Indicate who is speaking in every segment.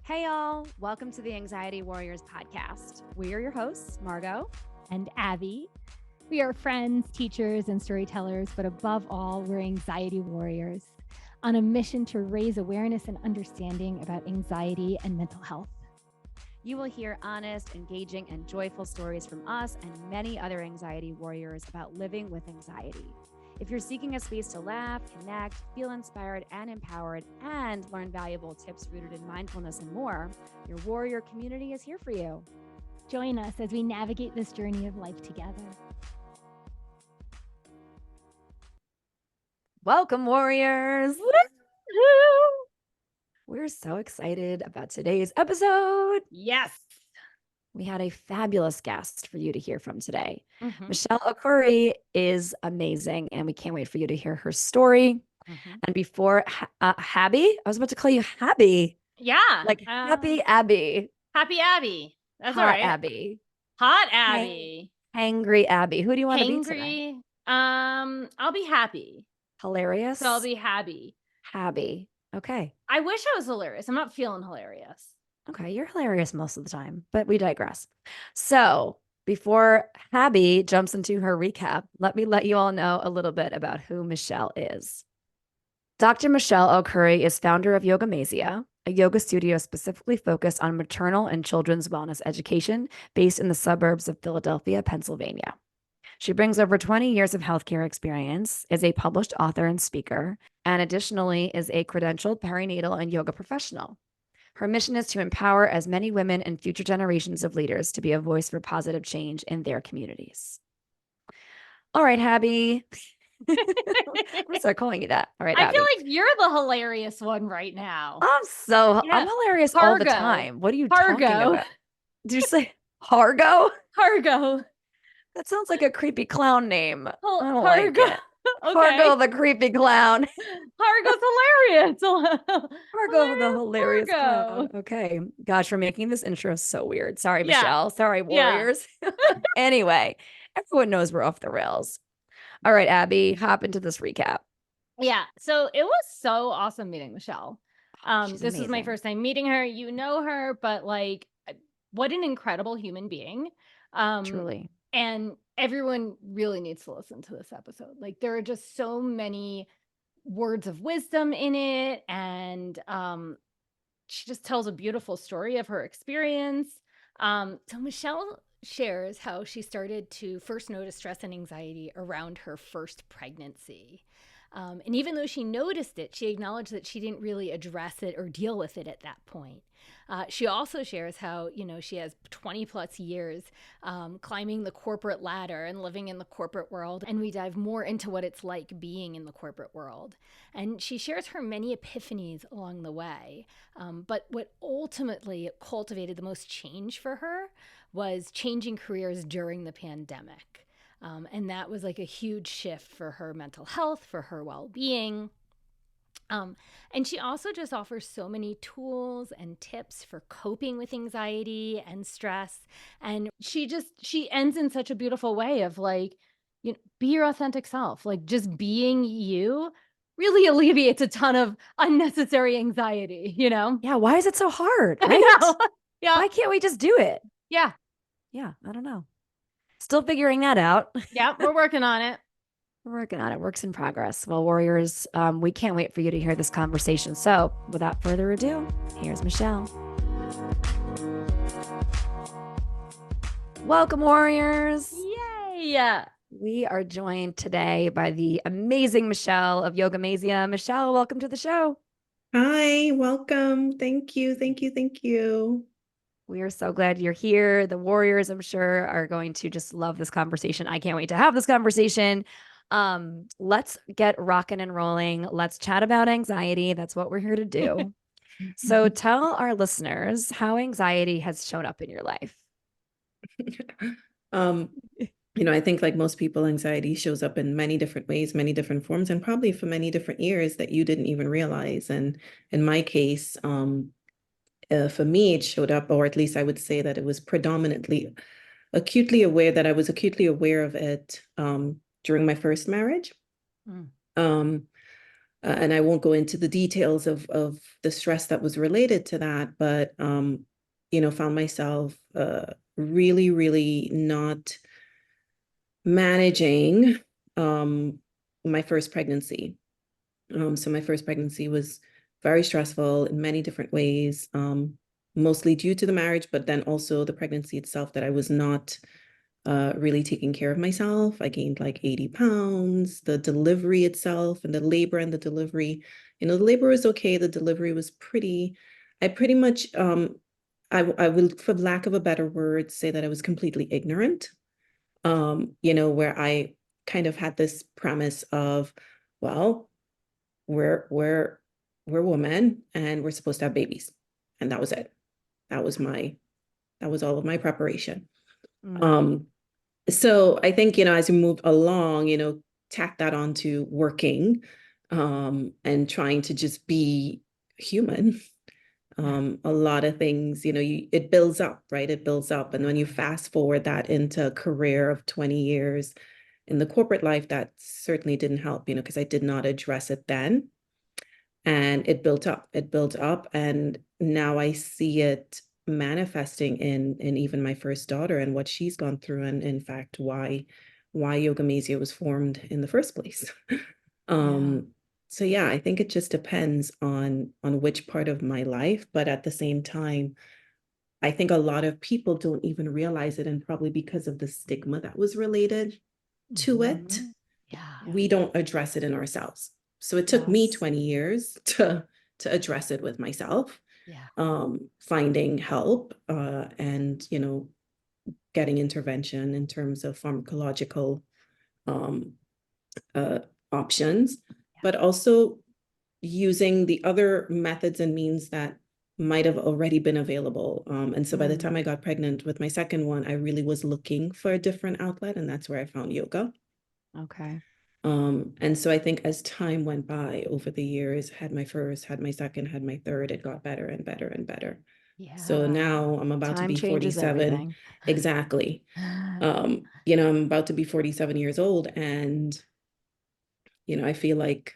Speaker 1: Hey, y'all. Welcome to the Anxiety Warriors podcast. We are your hosts, Margot
Speaker 2: and Abby. We are friends, teachers, and storytellers, but above all, we're anxiety warriors on a mission to raise awareness and understanding about anxiety and mental health.
Speaker 1: You will hear honest, engaging, and joyful stories from us and many other anxiety warriors about living with anxiety. If you're seeking a space to laugh, connect, feel inspired and empowered, and learn valuable tips rooted in mindfulness and more, your warrior community is here for you.
Speaker 2: Join us as we navigate this journey of life together.
Speaker 1: Welcome, warriors. We're so excited about today's episode.
Speaker 3: Yes.
Speaker 1: We had a fabulous guest for you to hear from today. Michelle Khoury is amazing, and we can't wait for you to hear her story. And before Abby, I was about to call you Abby.
Speaker 3: Yeah.
Speaker 1: Like Happy Abby.
Speaker 3: Happy Abby. That's
Speaker 1: Hot
Speaker 3: all right.
Speaker 1: Abby.
Speaker 3: Hot Abby.
Speaker 1: Hangry Abby. Who do you want to be today?
Speaker 3: I'll be happy.
Speaker 1: Hilarious?
Speaker 3: So I'll be happy.
Speaker 1: Happy. Okay.
Speaker 3: I wish I was hilarious. I'm not feeling hilarious.
Speaker 1: Okay, you're hilarious most of the time, but we digress. So before Abby jumps into her recap, let me let you all know a little bit about who Michelle is. Dr. Michelle Khoury is founder of Yogamazia, a yoga studio specifically focused on maternal and children's wellness education based in the suburbs of Philadelphia, Pennsylvania. She brings over 20 years of healthcare experience, is a published author and speaker, and additionally is a credentialed perinatal and yoga professional. Her mission is to empower as many women and future generations of leaders to be a voice for positive change in their communities. All right, Abby. I'm gonna start calling you that. All right,
Speaker 3: I
Speaker 1: Abby.
Speaker 3: feel like you're the hilarious one right now.
Speaker 1: I'm hilarious all the time. What are you talking about? Did you say Hargo?
Speaker 3: Hargo.
Speaker 1: That sounds like a creepy clown name. I don't
Speaker 3: Hargo.
Speaker 1: like it. Okay. Hargo the creepy clown.
Speaker 3: Hargo's hilarious.
Speaker 1: Hargo the hilarious clown. Okay. Gosh, we're making this intro so weird. Sorry,
Speaker 3: Yeah.
Speaker 1: Michelle. Sorry, warriors. Yeah. Anyway, everyone knows we're off the rails. All right, Abby, hop into this recap.
Speaker 3: Yeah. So it was so awesome meeting Michelle. This was my first time meeting her. You know her, but like, what an incredible human being.
Speaker 1: Truly.
Speaker 3: And everyone really needs to listen to this episode. Like, there are just so many words of wisdom in it. And she just tells a beautiful story of her experience. So Michelle shares how she started to first notice stress and anxiety around her first pregnancy. And even though she noticed it, she acknowledged that she didn't really address it or deal with it at that point. She also shares how, she has 20 plus years climbing the corporate ladder and living in the corporate world. And we dive more into what it's like being in the corporate world. And she shares her many epiphanies along the way. But what ultimately cultivated the most change for her was changing careers during the pandemic. And that was like a huge shift for her mental health, for her well-being. And she also just offers so many tools and tips for coping with anxiety and stress. And she ends in such a beautiful way of like, be your authentic self. Like, just being you really alleviates a ton of unnecessary anxiety,
Speaker 1: Yeah. Why is it so hard? Right?
Speaker 3: I know. Yeah.
Speaker 1: Why can't we just do it?
Speaker 3: Yeah.
Speaker 1: Yeah. I don't know. Still figuring that out.
Speaker 3: Yeah, we're working on it.
Speaker 1: We're working on it. Works in progress. Well, warriors, we can't wait for you to hear this conversation. So without further ado, here's Michelle. Welcome, warriors.
Speaker 3: Yay.
Speaker 1: We are joined today by the amazing Michelle of Yogamazia. Michelle, welcome to the show.
Speaker 4: Hi, welcome. Thank you. Thank you. Thank you.
Speaker 1: We are so glad you're here. The warriors, I'm sure, are going to just love this conversation. I can't wait to have this conversation. Let's get rocking and rolling. Let's chat about anxiety. That's what we're here to do. So tell our listeners how anxiety has shown up in your life.
Speaker 4: I think like most people, anxiety shows up in many different ways, many different forms, and probably for many different years that you didn't even realize. And in my case, for me, it showed up, or at least I would say that it was predominantly acutely aware of it during my first marriage. and I won't go into the details of the stress that was related to that, but found myself really, really not managing my first pregnancy. So my first pregnancy was very stressful in many different ways, mostly due to the marriage, but then also the pregnancy itself, that I was not really taking care of myself. I gained like 80 pounds. The delivery itself and the labor and the delivery, the labor was okay. The delivery was I pretty much, I will, for lack of a better word, say that I was completely ignorant, where I kind of had this premise of, well, we're women and we're supposed to have babies. And that was it. That was all of my preparation. So I think, as we moved along, tack that onto working, and trying to just be human. A lot of things, it builds up, right? It builds up. And when you fast forward that into a career of 20 years in the corporate life, that certainly didn't help, because I did not address it then. And it built up. It built up. And now I see it manifesting in even my first daughter and what she's gone through, and in fact why Yogamazia was formed in the first place. So yeah, I think it just depends on which part of my life, but at the same time, I think a lot of people don't even realize it, and probably because of the stigma that was related to it, we don't address it in ourselves. So it took me 20 years to address it with myself. Finding help, and getting intervention in terms of pharmacological options, but also using the other methods and means that might have already been available. And so by the time I got pregnant with my second one, I really was looking for a different outlet, and that's where I found yoga.
Speaker 1: Okay.
Speaker 4: And so I think as time went by over the years, had my first, had my second, had my third, it got better and better and better. So now I'm about to be 47. Exactly. I'm about to be 47 years old, and I feel like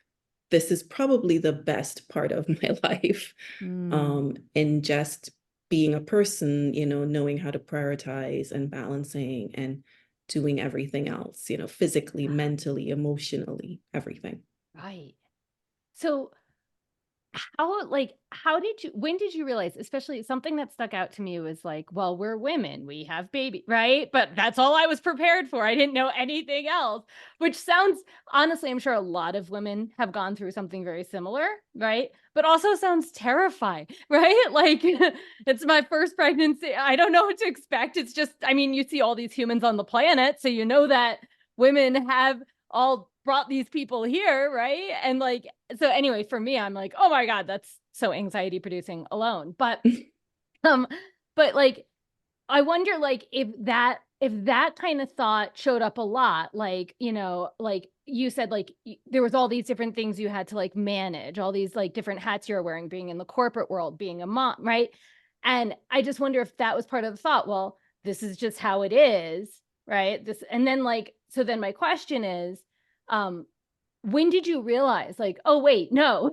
Speaker 4: this is probably the best part of my life, in just being a person, knowing how to prioritize and balancing and doing everything else, physically, mentally, emotionally, everything.
Speaker 3: Right. So when did you realize, especially something that stuck out to me was like, well, we're women, we have baby, right? But that's all I was prepared for. I didn't know anything else, which sounds, honestly, I'm sure a lot of women have gone through something very similar, right? But also sounds terrifying, right? Like, it's my first pregnancy. I don't know what to expect. It's just, I mean, you see all these humans on the planet, so you know that women have all brought these people here, right? And like, so anyway, for me, I'm like, oh my God, that's so anxiety producing alone. But like, I wonder, like, if that kind of thought showed up a lot, like, like you said, like there was all these different things you had to like manage, all these like different hats you're wearing, being in the corporate world, being a mom, right? And I just wonder if that was part of the thought. Well, this is just how it is, right? And then like, so then my question is, when did you realize, like, oh wait, no,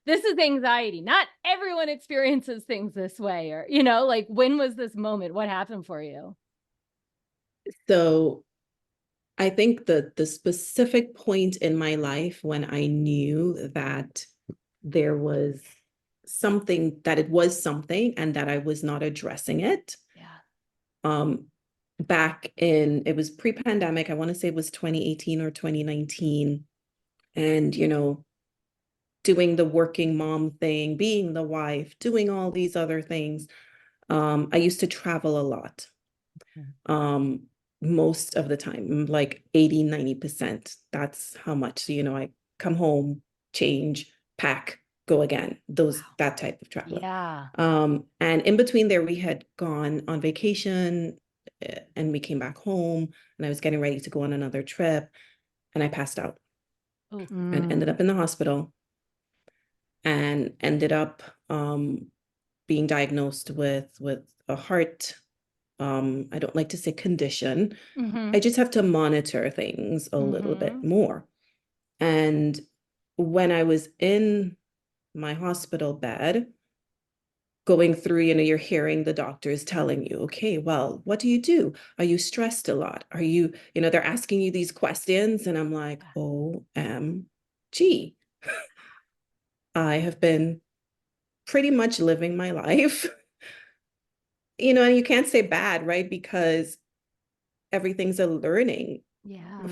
Speaker 3: this is anxiety, not everyone experiences things this way, or like, when was this moment? What happened for you?
Speaker 4: So I think the specific point in my life when I knew that there was something, that it was something and that I was not addressing it, back in, it was pre-pandemic, I want to say it was 2018 or 2019. And, doing the working mom thing, being the wife, doing all these other things. I used to travel a lot. Most of the time, like 80-90%. That's how much. So, I come home, change, pack, go again. That type of traveler.
Speaker 3: Yeah.
Speaker 4: And in between there, we had gone on vacation, and we came back home, and I was getting ready to go on another trip, and I passed out. And ended up in the hospital, and ended up being diagnosed with a heart, I don't like to say condition. I just have to monitor things a little bit more. And when I was in my hospital bed, going through, you're hearing the doctors telling you, okay, well, what do you do? Are you stressed a lot? Are you, they're asking you these questions. And I'm like, OMG, I have been pretty much living my life. And you can't say bad, right? Because everything's a learning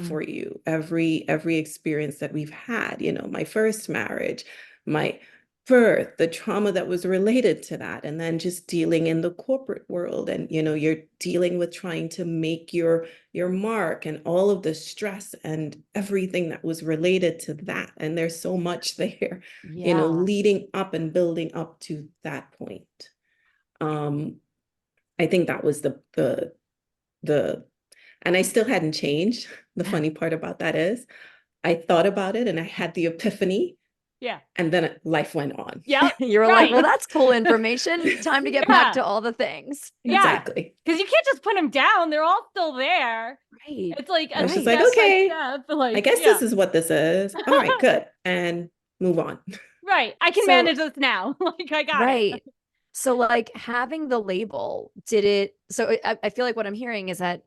Speaker 4: for you. Every experience that we've had, my first marriage, my birth, the trauma that was related to that, and then just dealing in the corporate world, and you're dealing with trying to make your mark, and all of the stress and everything that was related to that. And there's so much there, leading up and building up to that point. I think that was the and I still hadn't changed. The funny part about that is I thought about it and I had the epiphany.
Speaker 3: Yeah.
Speaker 4: And then life went on.
Speaker 3: Yeah.
Speaker 1: You're like, well, that's cool information. Time to get back to all the things.
Speaker 4: Exactly.
Speaker 3: Because you can't just put them down. They're all still there.
Speaker 1: Right.
Speaker 3: It's like,
Speaker 4: I was just like, okay, I guess this is what this is. All right, good. And move on.
Speaker 3: Right. I can manage this now. Like, I got it.
Speaker 1: So like having the label, I feel like what I'm hearing is that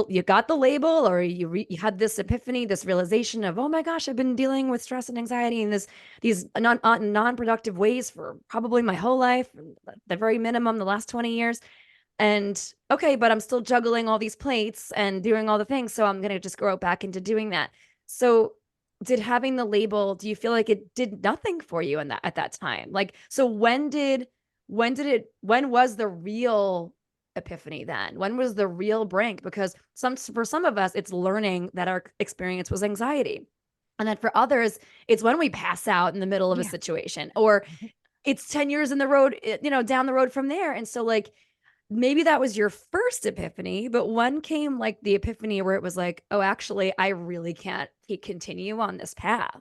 Speaker 1: you got the label, or you had this epiphany, this realization of, oh my gosh, I've been dealing with stress and anxiety in these non-productive ways for probably my whole life, at the very minimum, the last 20 years. And okay, but I'm still juggling all these plates and doing all the things. So I'm going to just grow back into doing that. So did having the label, do you feel like it did nothing for you at that time? Like, so when was the real epiphany then? When was the real break? Because for some of us, it's learning that our experience was anxiety. And then for others, it's when we pass out in the middle of a situation, or it's 10 years in the road, down the road from there. And so like, maybe that was your first epiphany, but when came like the epiphany where it was like, oh, actually, I really can't continue on this path?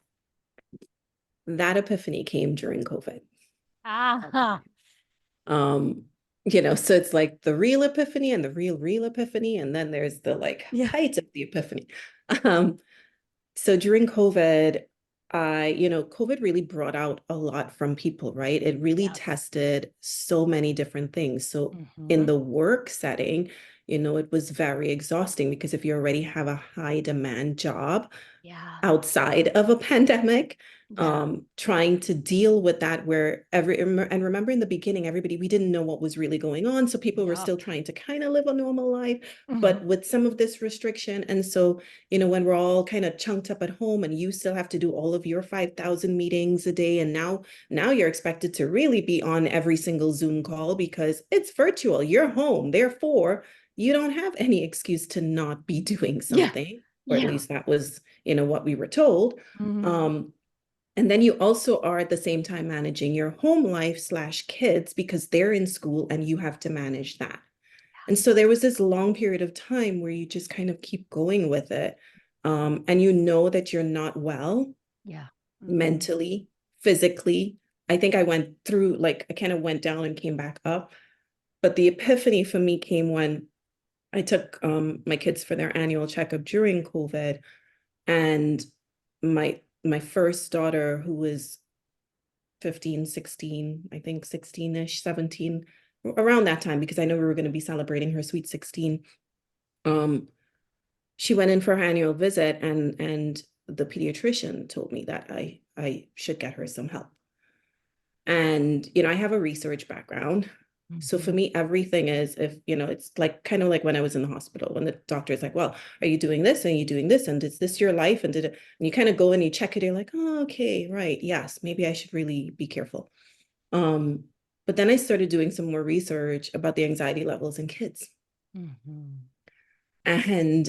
Speaker 4: That epiphany came during COVID. So it's like the real epiphany and the real epiphany. And then there's the height of the epiphany. So during COVID, COVID really brought out a lot from people, right? It really tested so many different things. So in the work setting, it was very exhausting, because if you already have a high demand job outside of a pandemic, trying to deal with that, and remember in the beginning, we didn't know what was really going on. So people were still trying to kind of live a normal life, but with some of this restriction. And so, when we're all kind of chunked up at home, and you still have to do all of your 5,000 meetings a day. And now you're expected to really be on every single Zoom call because it's virtual. You're home. Therefore, you don't have any excuse to not be doing something. Or at least that was, what we were told. And then you also are at the same time managing your home life / kids, because they're in school and you have to manage that. And so there was this long period of time where you just kind of keep going with it. And that you're not well. Mentally, physically. I think I went through, I kind of went down and came back up. But the epiphany for me came when I took my kids for their annual checkup during COVID, and my first daughter, who was 15, 16, I think 16-ish, 17, around that time, because I know we were going to be celebrating her sweet 16. She went in for her annual visit, and the pediatrician told me that I should get her some help. And, I have a research background. So for me, everything is, if, it's kind of like when I was in the hospital, when the doctor is like, well, are you doing this? And are you doing this? And is this your life? And and you kind of go and you check it. You're like, oh, okay, right. Yes, maybe I should really be careful. But then I started doing some more research about the anxiety levels in kids. And,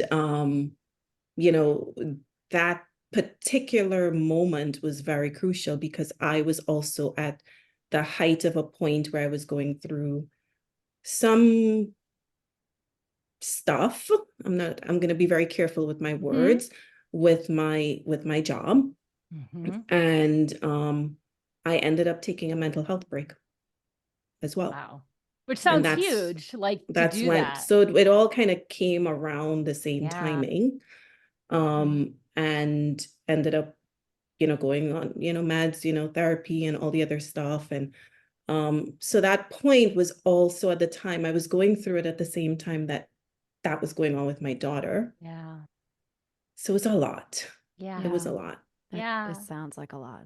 Speaker 4: that particular moment was very crucial, because I was also at the height of a point where I was going through some stuff. I'm going to be very careful with my words, with my job. And I ended up taking a mental health break as well.
Speaker 3: Wow. Which sounds huge.
Speaker 4: That's when, so it all kind of came around the same timing. And ended up, going on, meds, therapy and all the other stuff. And so that point was also at the time I was going through it at the same time that was going on with my daughter.
Speaker 3: Yeah.
Speaker 4: So it was a lot.
Speaker 3: Yeah.
Speaker 4: It was a lot.
Speaker 1: It sounds like a lot.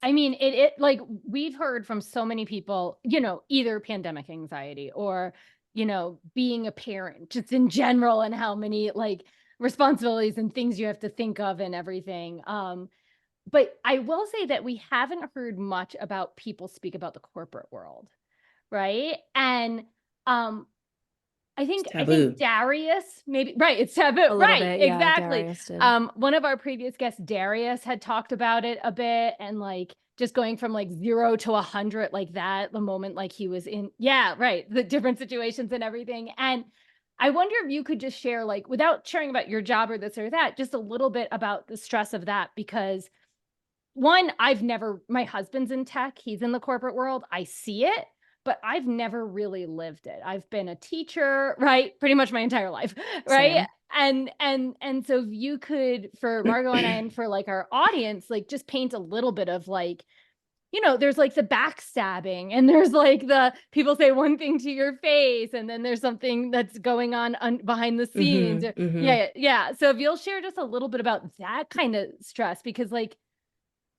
Speaker 3: I mean, it like we've heard from so many people, either pandemic anxiety or, being a parent just in general and how many like responsibilities and things you have to think of and everything. But I will say that we haven't heard much about people speak about the corporate world, right? And I think Darius maybe right. It's taboo,
Speaker 1: A little
Speaker 3: right?
Speaker 1: bit, yeah,
Speaker 3: Exactly.
Speaker 1: Darius did.
Speaker 3: One of our previous guests, Darius, had talked about it a bit, and like just going from like 0 to 100 like that, the moment like he was in, right, the different situations and everything. And I wonder if you could just share, like, without sharing about your job or this or that, just a little bit about the stress of that, because one, my husband's in tech, he's in the corporate world, I see it, but I've never really lived it. I've been a teacher, right? Pretty much my entire life, right? Same. And so if you could, for Margot and I, and for like our audience, like just paint a little bit of like, there's like the backstabbing, and there's like the people say one thing to your face, and then there's something that's going on behind the scenes. Yeah. So if you'll share just a little bit about that kind of stress, because like,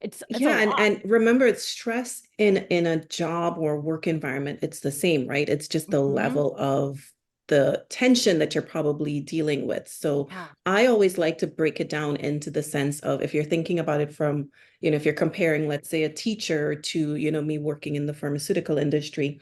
Speaker 3: it's
Speaker 4: and remember, it's stress in a job or work environment. It's the same, right? It's just the level of the tension that you're probably dealing with. So I always like to break it down into the sense of, if you're thinking about it from, if you're comparing, let's say, a teacher to, me working in the pharmaceutical industry,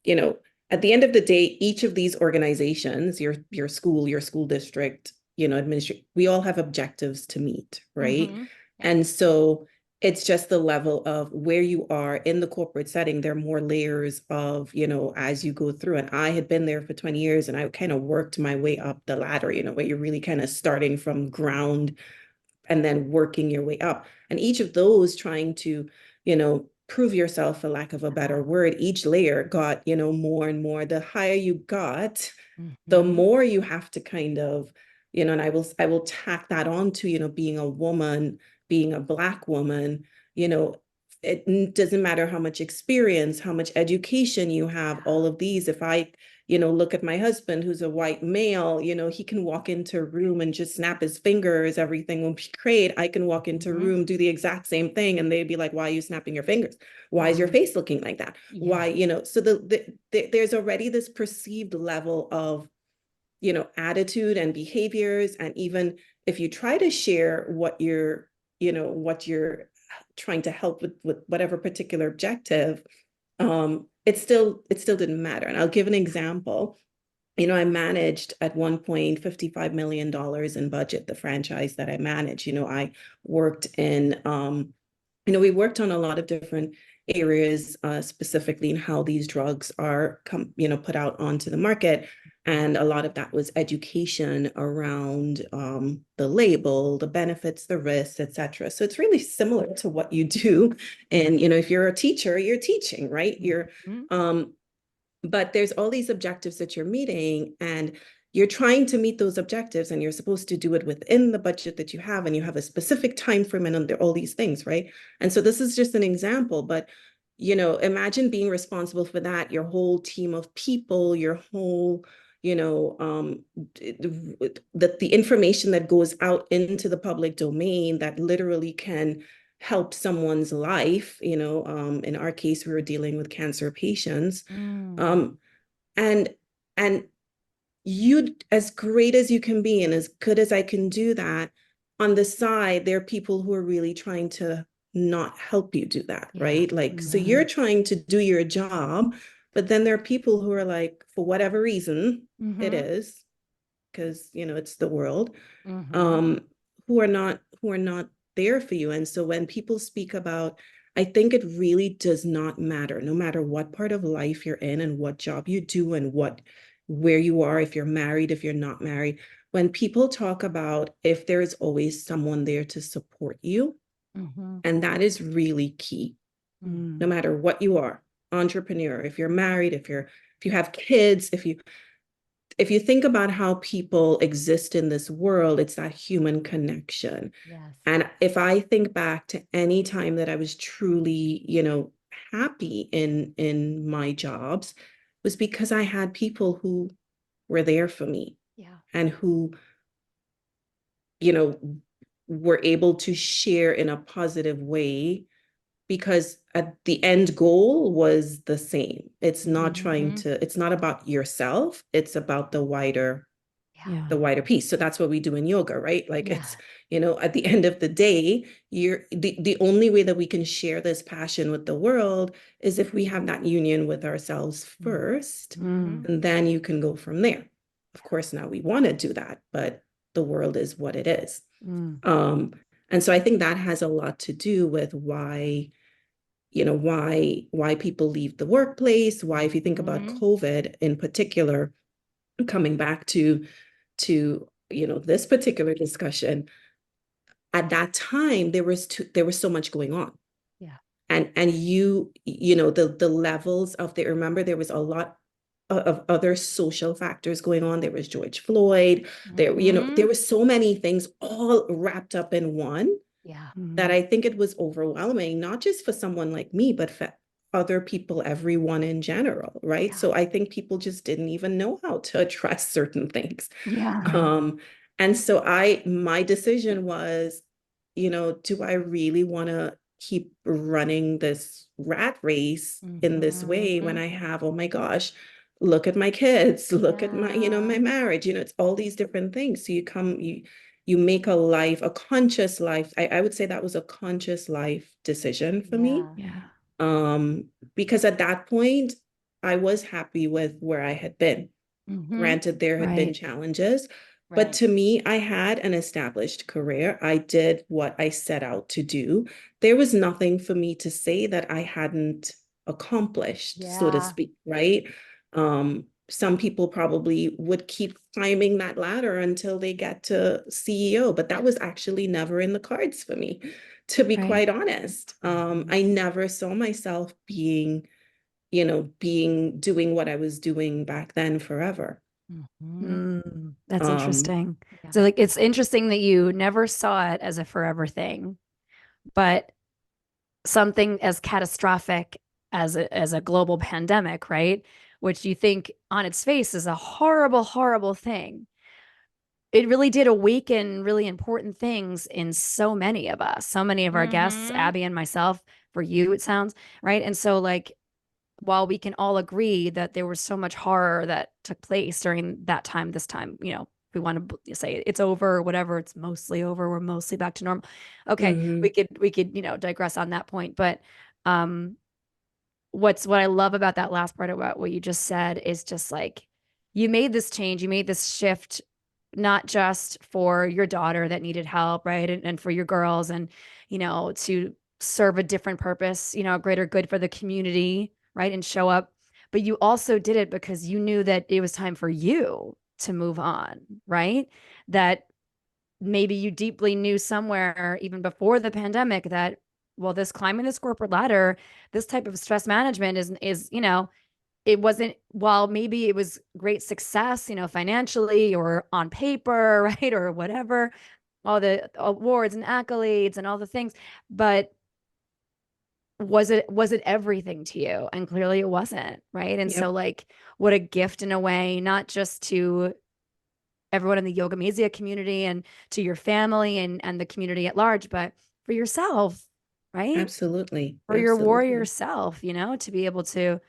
Speaker 4: at the end of the day, each of these organizations, your school district, administration, we all have objectives to meet, right? And so it's just the level of where you are in the corporate setting. There are more layers of, as you go through. And I had been there for 20 years and I kind of worked my way up the ladder, where you're really kind of starting from ground and then working your way up. And each of those trying to, prove yourself, for lack of a better word, each layer got, more and more. The higher you got, the more you have to kind of, and I will tack that on to, being a woman, being a Black woman, it doesn't matter how much experience, how much education you have, all of these. If I, look at my husband, who's a white male, he can walk into a room and just snap his fingers, everything will be great. I can walk into a room, do the exact same thing, and they'd be like, why are you snapping your fingers? Why is your face looking like that? Why, so there's already this perceived level of, attitude and behaviors. And even if you try to share what you're trying to help with whatever particular objective, it still didn't matter. And I'll give an example. I managed at one point $55 million in budget, the franchise that I managed. I worked in, we worked on a lot of different areas, specifically in how these drugs are put out onto the market. And a lot of that was education around the label, the benefits, the risks, et cetera. So it's really similar to what you do. And, if you're a teacher, you're teaching, right? But there's all these objectives that you're meeting, and you're trying to meet those objectives, and you're supposed to do it within the budget that you have, and you have a specific time frame and all these things, right? And so this is just an example, but imagine being responsible for that, your whole team of people, your whole, the information that goes out into the public domain that literally can help someone's life. In our case, we were dealing with cancer patients. And you, as great as you can be and as good as I can do that, on the side, there are people who are really trying to not help you do that, right? Like, so you're trying to do your job, but then there are people who are like, for whatever reason it is, because, it's the world, who are not there for you. And so when people speak about, I think it really does not matter, no matter what part of life you're in and what job you do and where you are, if you're married, if you're not married, when people talk about if there is always someone there to support you, and that is really key, no matter what you are, entrepreneur, if you're married, if you have kids, if you think about how people exist in this world, it's that human connection.
Speaker 3: Yes.
Speaker 4: And if I think back to any time that I was truly, happy in my jobs, was because I had people who were there for me.
Speaker 3: Yeah.
Speaker 4: And who, were able to share in a positive way, because at the end goal was the same. It's not it's not about yourself, it's about the wider
Speaker 1: Yeah.
Speaker 4: piece. So that's what we do in yoga, right? Like
Speaker 3: Yeah.
Speaker 4: it's, at the end of the day, the only way that we can share this passion with the world is if we have that union with ourselves first, and then you can go from there. Of course, now we want to do that, but the world is what it is. And so I think that has a lot to do with why, why people leave the workplace, why, if you think about COVID in particular, coming back to this particular discussion, at that time there was so much going on.
Speaker 3: Yeah.
Speaker 4: And the levels of remember, there was a lot of other social factors going on. There was George Floyd, there there were so many things all wrapped up in one.
Speaker 3: Yeah.
Speaker 4: That I think it was overwhelming, not just for someone like me, but for other people, everyone in general, right?
Speaker 3: Yeah.
Speaker 4: So I think people just didn't even know how to address certain things.
Speaker 3: Yeah.
Speaker 4: And so my decision was, do I really want to keep running this rat race in this way when I have, oh my gosh, look at my kids, look at my, my marriage, it's all these different things. So you make a conscious life. I would say that was a conscious life decision for me.
Speaker 1: Yeah.
Speaker 4: Because at that point, I was happy with where I had been. Granted, there had been challenges, but to me, I had an established career. I did what I set out to do. There was nothing for me to say that I hadn't accomplished, so to speak, right? Some people probably would keep climbing that ladder until they get to CEO, but that was actually never in the cards for me, to be quite honest. I never saw myself doing what I was doing back then forever.
Speaker 1: That's interesting. So like, it's interesting that you never saw it as a forever thing, but something as catastrophic as a global pandemic, right? Which you think on its face is a horrible, horrible thing. It really did awaken really important things in so many of us, so many of our guests, Abby and myself, for you, it sounds, right? And so like, while we can all agree that there was so much horror that took place during that time, this time, if we want to say it's over or whatever, it's mostly over, we're mostly back to normal. Okay, we could, digress on that point. But what I love about that last part about what you just said is just like, you made this change, you made this shift, not just for your daughter that needed help, right? And for your girls, and, to serve a different purpose, a greater good for the community, right? And show up. But you also did it because you knew that it was time for you to move on, right? That maybe you deeply knew somewhere, even before the pandemic, that, well, this climbing this corporate ladder, this type of stress management is, it wasn't, while maybe it was great success, financially or on paper, right? Or whatever, all the awards and accolades and all the things, but was it everything to you? And clearly it wasn't, right? And so like, what a gift in a way, not just to everyone in the Yogamazia community and to your family and the community at large, but for yourself, right?
Speaker 4: Absolutely.
Speaker 1: For your warrior self, to be able to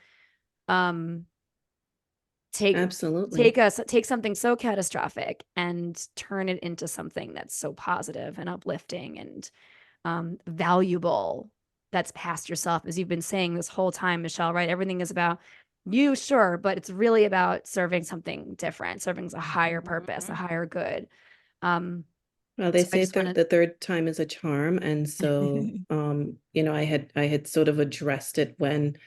Speaker 1: take something so catastrophic and turn it into something that's so positive and uplifting and valuable, that's past yourself, as you've been saying this whole time, Michelle, right? Everything is about you, sure, but it's really about serving something different, serving a higher purpose, a higher good.
Speaker 4: Well, they
Speaker 1: So
Speaker 4: say the third time is a charm. And so, I had sort of addressed it when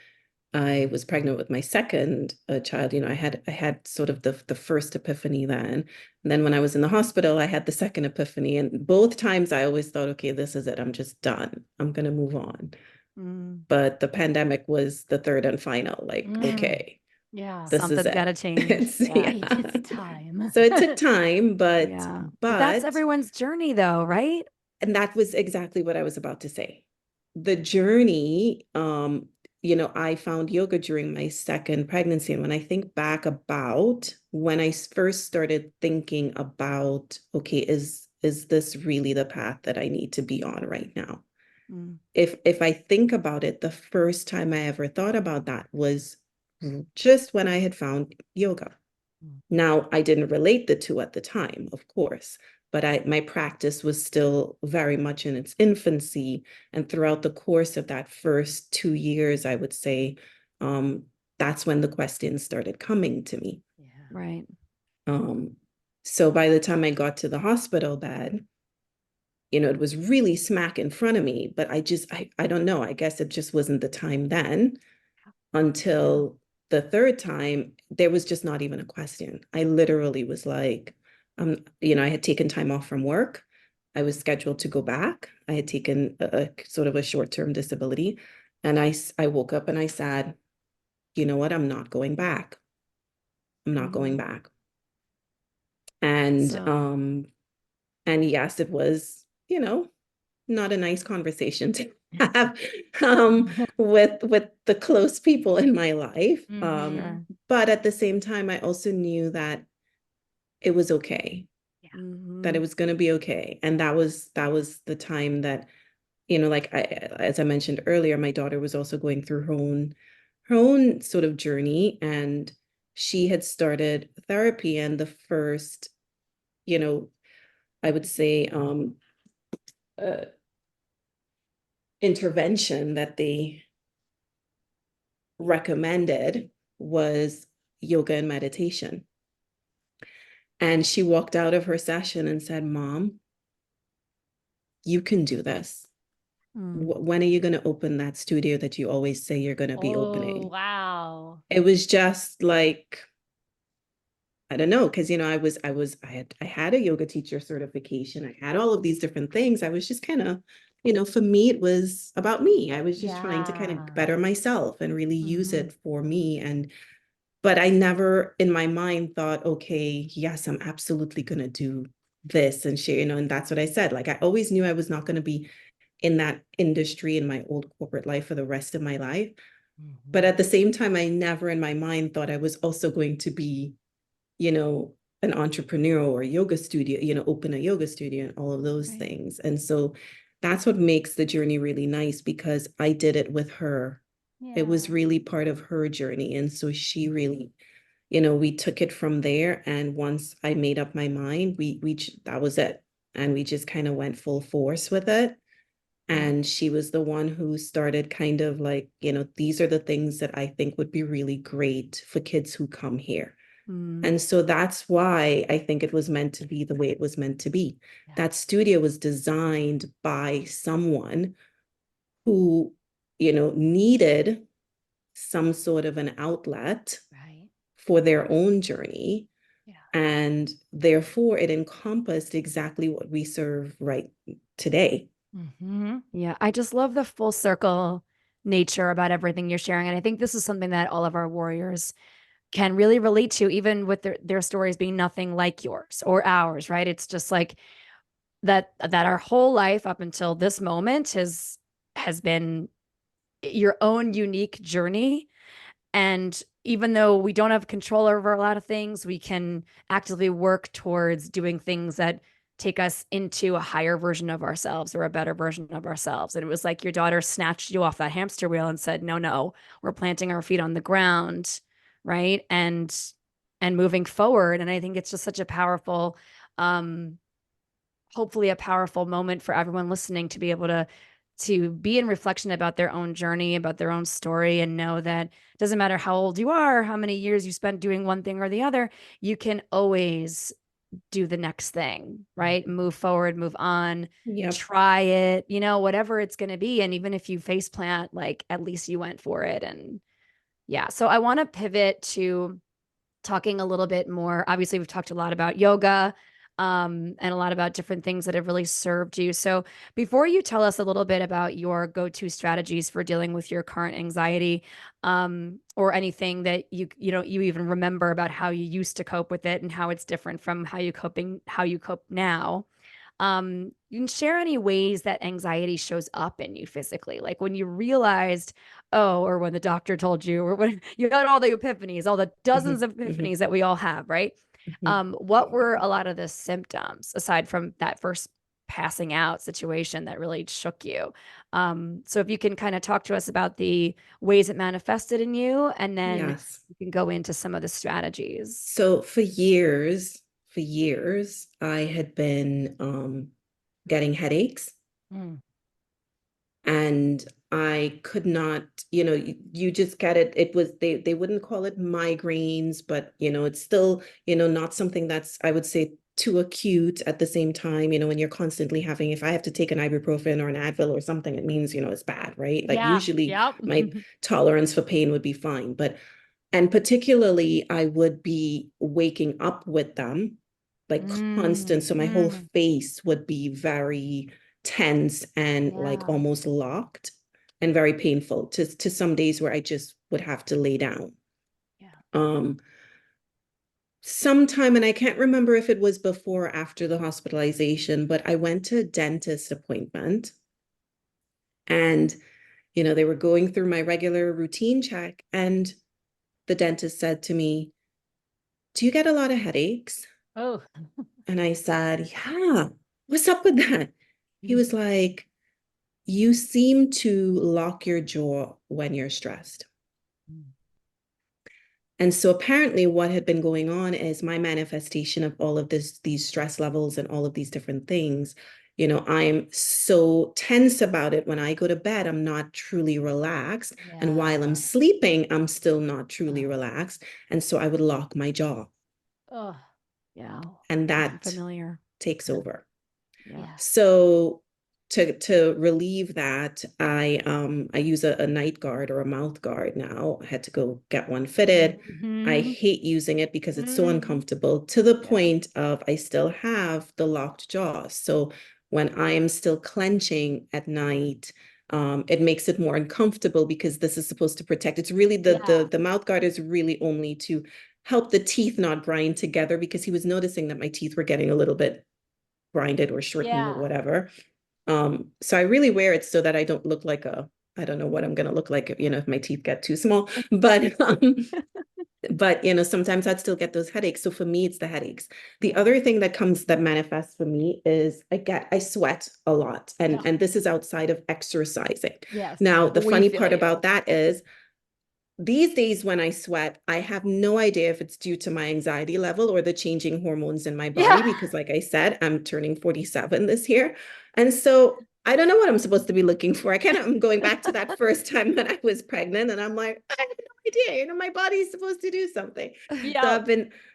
Speaker 4: I was pregnant with my second child. I had sort of the first epiphany then. And then when I was in the hospital, I had the second epiphany. And both times I always thought, okay, this is it. I'm just done. I'm going to move on. But the pandemic was the third and final, like, okay,
Speaker 3: Yeah.
Speaker 4: This is
Speaker 1: Something's got to
Speaker 4: it.
Speaker 1: change.
Speaker 4: It's,
Speaker 1: Yeah.
Speaker 3: It's time.
Speaker 4: So it took time,
Speaker 1: Yeah. But that's everyone's journey though, right?
Speaker 4: and that was exactly what I was about to say. The journey, I found yoga during my second pregnancy. And when I think back about when I first started thinking about, okay, is this really the path that I need to be on right now?
Speaker 1: Mm.
Speaker 4: If I think about it, the first time I ever thought about that was just when I had found yoga. Now, I didn't relate the two at the time, of course, but my practice was still very much in its infancy. And throughout the course of that first 2 years, I would say, that's when the questions started coming to me.
Speaker 3: Yeah.
Speaker 1: Right.
Speaker 4: So by the time I got to the hospital bed, it was really smack in front of me, but I don't know. I guess it just wasn't the time then until the third time, there was just not even a question. I literally was like, I had taken time off from work. I was scheduled to go back. I had taken a sort of a short-term disability. And I woke up and I said, you know what? I'm not going back. I'm not going back. And
Speaker 1: So,
Speaker 4: and yes, it was, not a nice conversation to have with the close people in my life.
Speaker 1: sure.
Speaker 4: But at the same time, I also knew that it was okay, that it was going to be okay. And that was the time that, like as I mentioned earlier, my daughter was also going through her own sort of journey, and she had started therapy. And the first, I would say, uh, intervention that they recommended was yoga and meditation. And she walked out of her session and said, Mom, you can do this. When are you going to open that studio that you always say you're going to be opening?
Speaker 3: Wow.
Speaker 4: It was just like, I don't know, because I had a yoga teacher certification. I had all of these different things. I was just kind of, for me, it was about me. I was just trying to kind of better myself and really use it for me. But I never in my mind thought, okay, yes, I'm absolutely gonna do this and share, and that's what I said. Like I always knew I was not going to be in that industry in my old corporate life for the rest of my life. But at the same time, I never in my mind thought I was also going to be, an entrepreneur or a yoga studio, open a yoga studio and all of those things. And so that's what makes the journey really nice, because I did it with her. It was really part of her journey. And so she really, we took it from there. And once I made up my mind, that was it. And we just kind of went full force with it. And she was the one who started kind of like, these are the things that I think would be really great for kids who come here. And so that's why I think it was meant to be the way it was meant to be. That studio was designed by someone who, needed some sort of an outlet for their own journey. And therefore, it encompassed exactly what we serve right today.
Speaker 1: Yeah, I just love the full circle nature about everything you're sharing. And I think this is something that all of our warriors can really relate to, even with their stories being nothing like yours or ours, right? It's just like that our whole life up until this moment has been your own unique journey. And even though we don't have control over a lot of things, we can actively work towards doing things that take us into a higher version of ourselves or a better version of ourselves. And it was like your daughter snatched you off that hamster wheel and said, no, no, we're planting our feet on the ground, right? And moving forward. And I think it's just such a powerful, hopefully a powerful moment for everyone listening to be able to be in reflection about their own journey, about their own story, and know that it doesn't matter how old you are, how many years you spent doing one thing or the other, you can always do the next thing, right? Move forward, move on, try it, whatever it's going to be. And even if you face plant, like at least you went for it. And yeah, so I want to pivot to talking a little bit more. Obviously, we've talked a lot about yoga. and a lot about different things that have really served you. So before you tell us a little bit about your go-to strategies for dealing with your current anxiety, or anything that you even remember about how you used to cope with it and how it's different from how you cope now. You can share any ways that anxiety shows up in you physically, like when you realized, oh, or when the doctor told you, or when you got all the epiphanies, all the dozens of epiphanies that we all have, right? What were a lot of the symptoms aside from that first passing out situation that really shook you? So if you can kind of talk to us about the ways it manifested in you, and then
Speaker 4: Yes.
Speaker 1: you can go into some of the strategies.
Speaker 4: So for years, I had been getting headaches.
Speaker 3: Mm.
Speaker 4: And I could not, you just get it. It was they wouldn't call it migraines, but it's still, not something that's, I would say, too acute at the same time, when you're constantly having, if I have to take an ibuprofen or an Advil or something, it means, it's bad, right? Like
Speaker 3: Yeah.
Speaker 4: usually
Speaker 3: Yep.
Speaker 4: my tolerance for pain would be fine, but and particularly I would be waking up with them like constant. So my whole face would be very tense and like
Speaker 3: Yeah.
Speaker 4: almost locked and very painful to some days where I just would have to lay down.
Speaker 3: Yeah.
Speaker 4: Sometime, and I can't remember if it was before or after the hospitalization, but I went to a dentist appointment and, they were going through my regular routine check. And the dentist said to me, "Do you get a lot of headaches?"
Speaker 3: Oh.
Speaker 4: And I said, "Yeah, what's up with that?" He was like, "You seem to lock your jaw when you're stressed." And so apparently what had been going on is my manifestation of all of these stress levels and all of these different things. I'm so tense about it. When I go to bed, I'm not truly relaxed. And while I'm sleeping, I'm still not truly relaxed. And so I would lock my jaw.
Speaker 3: Oh.
Speaker 1: Yeah.
Speaker 4: And
Speaker 1: I'm
Speaker 4: that
Speaker 1: familiar.
Speaker 4: takes over.
Speaker 3: Yeah.
Speaker 4: So to relieve that, I use a night guard or a mouth guard now. I had to go get one fitted. I hate using it because it's so uncomfortable to the point of I still have the locked jaw. So when I am still clenching at night, it makes it more uncomfortable because this is supposed to protect. It's really the mouth guard is really only to help the teeth not grind together, because he was noticing that my teeth were getting a little bit grinded or shortened or whatever. So I really wear it so that I don't look like I don't know what I'm gonna look like, if my teeth get too small. But sometimes I'd still get those headaches. So for me, it's the headaches. The other thing that manifests for me is I sweat a lot. And this is outside of exercising.
Speaker 3: Yes.
Speaker 4: Now, the
Speaker 1: We
Speaker 4: funny
Speaker 1: feel
Speaker 4: part
Speaker 1: you.
Speaker 4: about that is these days when I sweat, I have no idea if it's due to my anxiety level or the changing hormones in my body, because like I said, I'm turning 47 this year. And so I don't know what I'm supposed to be looking for. I'm going back to that first time that I was pregnant, and I'm like, I have no idea. My body's supposed to do something. So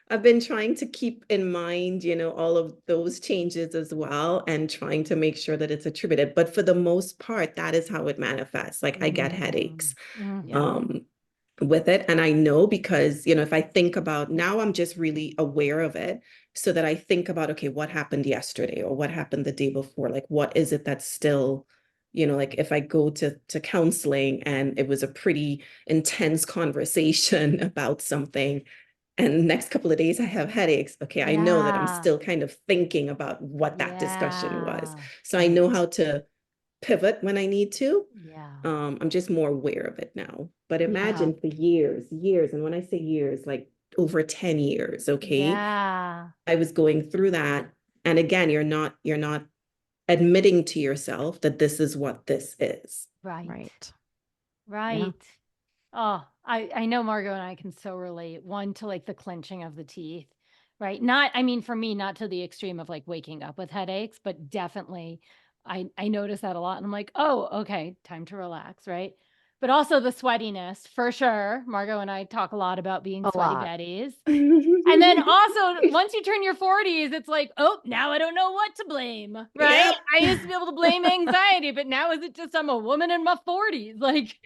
Speaker 4: I've been trying to keep in mind, all of those changes as well, and trying to make sure that it's attributed. But for the most part, that is how it manifests. Like I get headaches. With it. And I know because, if I think about now, I'm just really aware of it, so that I think about, okay, what happened yesterday or what happened the day before? Like, what is it that's still, like if I go to counseling and it was a pretty intense conversation about something, and the next couple of days I have headaches. Okay, I know that I'm still kind of thinking about what that discussion was. So I know how to pivot when I need to. I'm just more aware of it now. But imagine for years, and when I say years, like over 10 years, okay? I was going through that. And again, you're not admitting to yourself that this is what this is.
Speaker 1: Right.
Speaker 3: Oh, I know Margot and I can so relate. One, to like the clenching of the teeth, right? Not, I mean, for me, not to the extreme of like waking up with headaches, but definitely I notice that a lot. And I'm like, oh, okay, time to relax, right? But also the sweatiness, for sure. Margot and I talk a lot about being
Speaker 1: A
Speaker 3: sweaty
Speaker 1: lot.
Speaker 3: Betties. And then also, once you turn your 40s, it's like, oh, now I don't know what to blame, right?
Speaker 4: Yep.
Speaker 3: I used to be able to blame anxiety, but now is it just I'm a woman in my 40s? Like,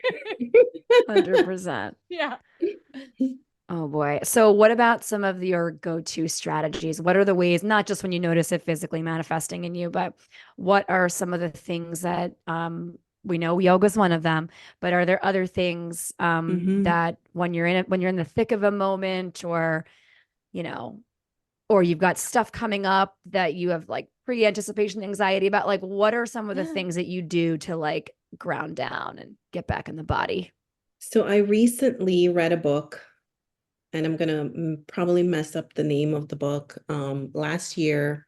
Speaker 1: 100%.
Speaker 3: yeah.
Speaker 1: Oh boy. So what about some of your go-to strategies? What are the ways, not just when you notice it physically manifesting in you, but what are some of the things that we know yoga is one of them, but are there other things
Speaker 4: Mm-hmm.
Speaker 1: that when you're in it, when you're in the thick of a moment or, you know, or you've got stuff coming up that you have like pre-anticipation anxiety about, like what are some of the things that you do to like ground down and get back in the body?
Speaker 4: So I recently read a book, and I'm gonna probably mess up the name of the book. Last year,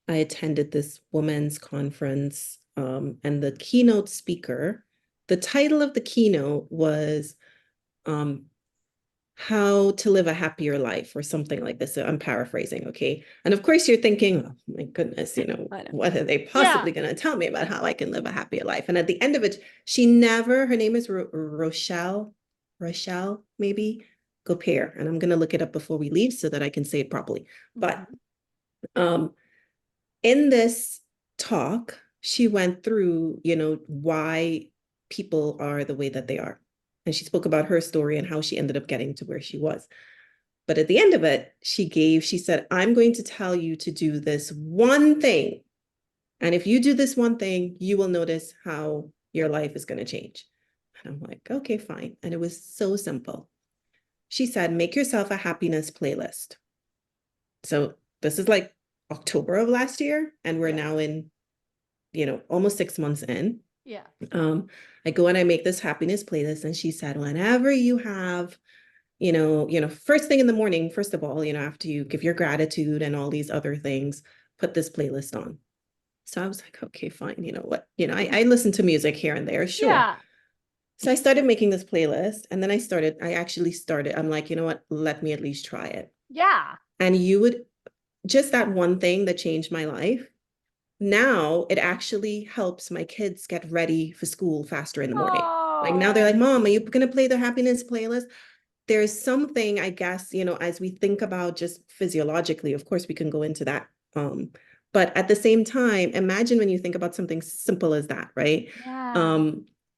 Speaker 4: I attended this women's conference, and the keynote speaker, the title of the keynote was um, How to Live a Happier Life, or something like this. So I'm paraphrasing, okay? And of course, you're thinking, oh my goodness,
Speaker 1: I know.
Speaker 4: what are they possibly going to tell me about how I can live a happier life? And at the end of it, her name is Rochelle, maybe, Gopere. And I'm going to look it up before we leave so that I can say it properly. But um, in this talk, she went through, why people are the way that they are. And she spoke about her story and how she ended up getting to where she was. But at the end of it, she said, I'm going to tell you to do this one thing. And if you do this one thing, you will notice how your life is going to change. And I'm like, okay, fine. And it was so simple. She said, make yourself a happiness playlist. So this is like October of last year, and we're now in, almost 6 months in.
Speaker 3: Yeah.
Speaker 4: I go and I make this happiness playlist, and she said, whenever you have, first thing in the morning, first of all, after you give your gratitude and all these other things, put this playlist on. So I was like, okay, fine. You know what? I listen to music here and there, sure.
Speaker 3: Yeah.
Speaker 4: So I started making this playlist, and then I actually started, I'm like, you know what? Let me at least try it.
Speaker 3: Yeah.
Speaker 4: And just that one thing that changed my life. Now it actually helps my kids get ready for school faster in the morning. Like now they're like, Mom, are you going to play the happiness playlist? There's something, I guess, as we think about just physiologically, of course, we can go into that. But at the same time, imagine when you think about something simple as that, right?
Speaker 3: Yeah.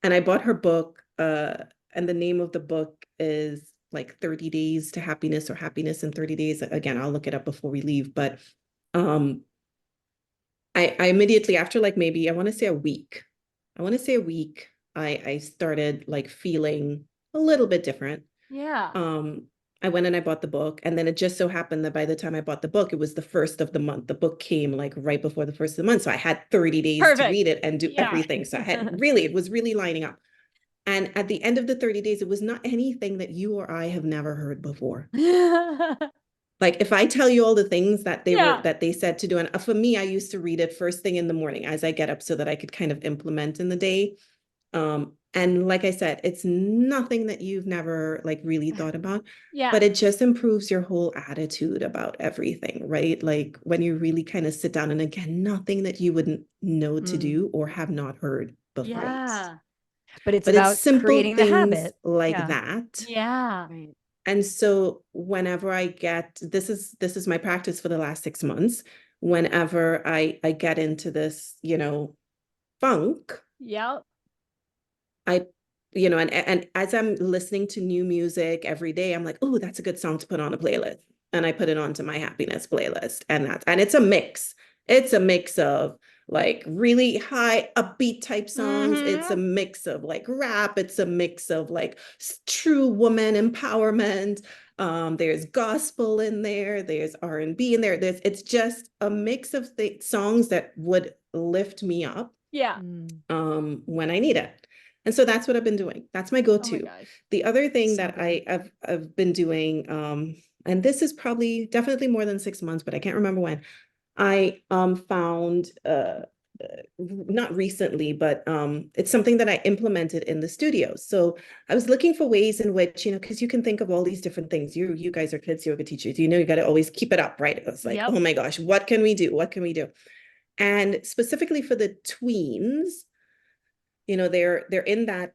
Speaker 4: And I bought her book, and the name of the book is like 30 Days to Happiness, or Happiness in 30 Days. Again, I'll look it up before we leave. But I immediately, after like maybe, I want to say a week, I started like feeling a little bit different.
Speaker 3: Yeah.
Speaker 4: I went and I bought the book, and then it just so happened that by the time I bought the book, it was the first of the month. The book came like right before the first of the month. So I had 30 days to
Speaker 3: Perfect.
Speaker 4: read it and do
Speaker 3: Yeah.
Speaker 4: everything. So it was really lining up. And at the end of the 30 days, it was not anything that you or I have never heard before. Like if I tell you all the things that they said to do, and for me, I used to read it first thing in the morning as I get up so that I could kind of implement in the day. And like I said, it's nothing that you've never like really thought about, but it just improves your whole attitude about everything, right? Like when you really kind of sit down, and again, nothing that you wouldn't know to do or have not heard before.
Speaker 3: Yeah.
Speaker 1: But it's
Speaker 4: But it's
Speaker 1: about
Speaker 4: simple
Speaker 1: creating the
Speaker 4: things
Speaker 1: habit.
Speaker 4: like that.
Speaker 3: Yeah.
Speaker 1: Right.
Speaker 4: And so whenever I get, this is my practice for the last 6 months, whenever I get into this, funk,
Speaker 3: Yep.
Speaker 4: I, and as I'm listening to new music every day, I'm like, oh, that's a good song to put on a playlist. And I put it onto my happiness playlist. And it's a mix. It's a mix of like really high upbeat type songs. It's a mix of like rap. It's a mix of like true woman empowerment. There's gospel in there. There's R&B in there. It's just a mix of songs that would lift me up.
Speaker 3: Yeah.
Speaker 4: When I need it. And so that's what I've been doing. That's my go-to.
Speaker 3: Oh my gosh.
Speaker 4: The other thing
Speaker 1: So
Speaker 4: that
Speaker 1: good.
Speaker 4: I've been doing, and this is probably definitely more than 6 months, but I can't remember when. I found not recently, but it's something that I implemented in the studio. So I was looking for ways in which, because you can think of all these different things. You guys are kids yoga teachers. You got to always keep it up, right? It was like, oh my gosh, what can we do? What can we do? And specifically for the tweens, they're in that,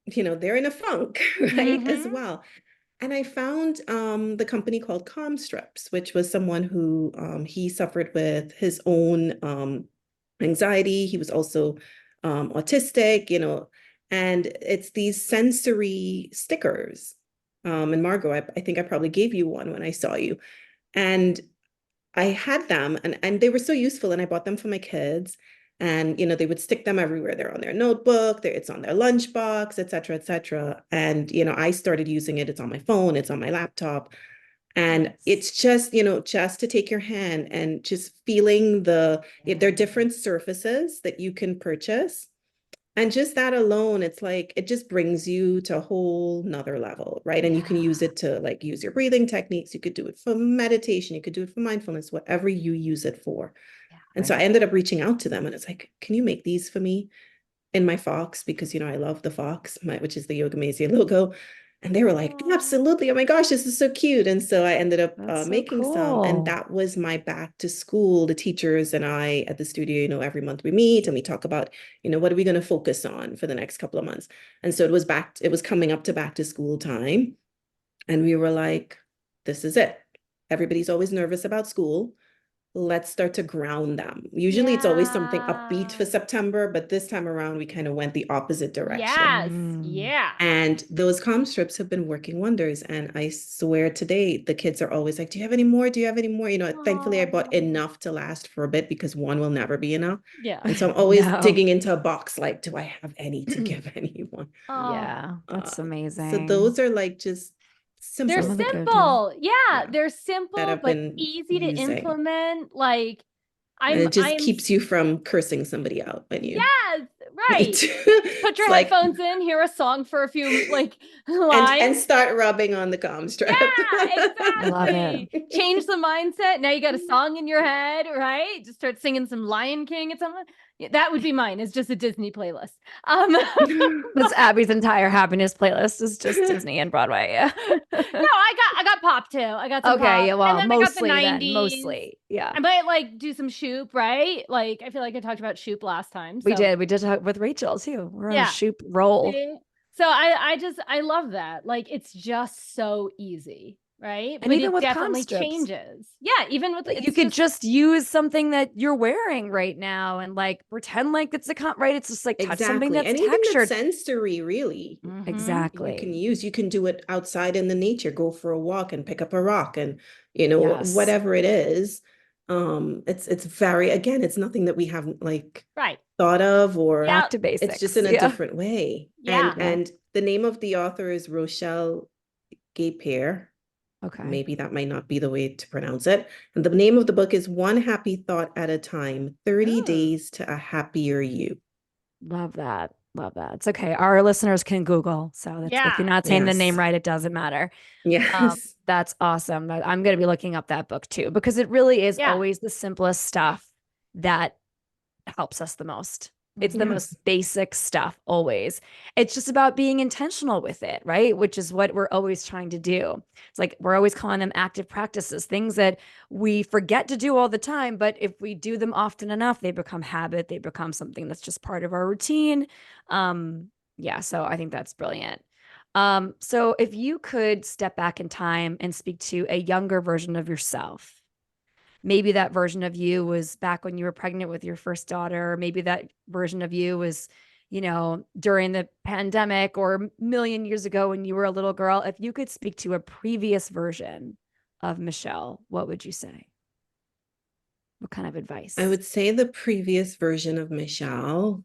Speaker 4: they're in a funk, right, as well. And I found the company called Calm Strips, which was someone who he suffered with his own anxiety. He was also autistic, and it's these sensory stickers and Margot, I think I probably gave you one when I saw you. And I had them and they were so useful, and I bought them for my kids. And they would stick them everywhere. They're on their notebook, it's on their lunchbox, et cetera, et cetera. And I started using it. It's on my phone, it's on my laptop. And
Speaker 3: Nice.
Speaker 4: it's just, just to take your hand and just feeling they're different surfaces that you can purchase. And just that alone, it's like, it just brings you to a whole nother level, right? And you can use it to like use your breathing techniques. You could do it for meditation. You could do it for mindfulness, whatever you use it for. And so I ended up reaching out to them, and it's like, can you make these for me in my fox? Because, I love the fox, which is the Yogamazia logo. And they were like, absolutely. Oh my gosh, this is so cute. And so I ended up making some. And that was my back to school. The teachers and I at the studio, every month we meet and we talk about, what are we going to focus on for the next couple of months? And so it was coming up to back to school time. And we were like, this is it. Everybody's always nervous about school. Let's start to ground them. Usually it's always something upbeat for September, but this time around we kind of went the opposite direction.
Speaker 3: Yes. Yeah.
Speaker 4: And those calm strips have been working wonders. And I swear today, the kids are always like, do you have any more? Do you have any more? Thankfully I bought enough to last for a bit, because one will never be enough.
Speaker 3: Yeah.
Speaker 4: And so I'm always digging into a box, like, do I have any to give anyone?
Speaker 1: Yeah, that's amazing.
Speaker 4: So those are like just simple.
Speaker 3: They're simple. Yeah, they're simple, but easy to
Speaker 4: using.
Speaker 3: implement. Like,
Speaker 4: and it just keeps you from cursing somebody out when you.
Speaker 3: Yes, right. Put your headphones in, hear a song for a few lines.
Speaker 4: And start rubbing on the comm strap.
Speaker 3: Yeah, exactly.
Speaker 1: Love it.
Speaker 3: Change the mindset. Now you got a song in your head, right? Just start singing some Lion King and something. Yeah, that would be mine. It's just a Disney playlist.
Speaker 1: That's Abby's entire happiness playlist is just Disney and Broadway. Yeah.
Speaker 3: No, I got pop too. I got some pop.
Speaker 1: Yeah, well,
Speaker 3: and then
Speaker 1: mostly
Speaker 3: I got the 90s.
Speaker 1: Mostly, yeah.
Speaker 3: I might like do some Shoop, right? Like I feel like I talked about Shoop last time. So.
Speaker 1: We did talk with Rachel too. We're on a Shoop roll.
Speaker 3: See? So I love that. Like it's just so easy. Right.
Speaker 1: And
Speaker 3: but
Speaker 1: even
Speaker 3: it
Speaker 1: with
Speaker 3: definitely changes. Yeah. Even with
Speaker 1: you could just use something that you're wearing right now and like pretend like it's right. It's just like touch something that's
Speaker 4: and
Speaker 1: textured.
Speaker 4: Even that's sensory, really.
Speaker 1: Mm-hmm. Exactly.
Speaker 4: You can do it outside in the nature, go for a walk and pick up a rock and whatever it is. It's very, again, it's nothing that we haven't like thought of or
Speaker 1: back to basics.
Speaker 4: It's just in a different way.
Speaker 3: Yeah.
Speaker 4: And the name of the author is Rochelle Gay-Pear.
Speaker 1: Okay.
Speaker 4: Maybe that might not be the way to pronounce it. And the name of the book is One Happy Thought at a Time, 30 Days to a Happier You.
Speaker 1: Love that. Love that. It's okay. Our listeners can Google. So that's, if you're not saying the name right, it doesn't matter.
Speaker 4: Yes.
Speaker 1: That's awesome. I'm going to be looking up that book too, because it really is always the simplest stuff that helps us the most. It's the most basic stuff always. It's just about being intentional with it, right? Which is what we're always trying to do. It's like we're always calling them active practices, things that we forget to do all the time. But if we do them often enough, they become habit. They become something that's just part of our routine. So I think that's brilliant. So if you could step back in time and speak to a younger version of yourself, maybe that version of you was back when you were pregnant with your first daughter. Maybe that version of you was, during the pandemic or a million years ago when you were a little girl. If you could speak to a previous version of Michelle, what would you say? What kind of advice?
Speaker 4: I would say the previous version of Michelle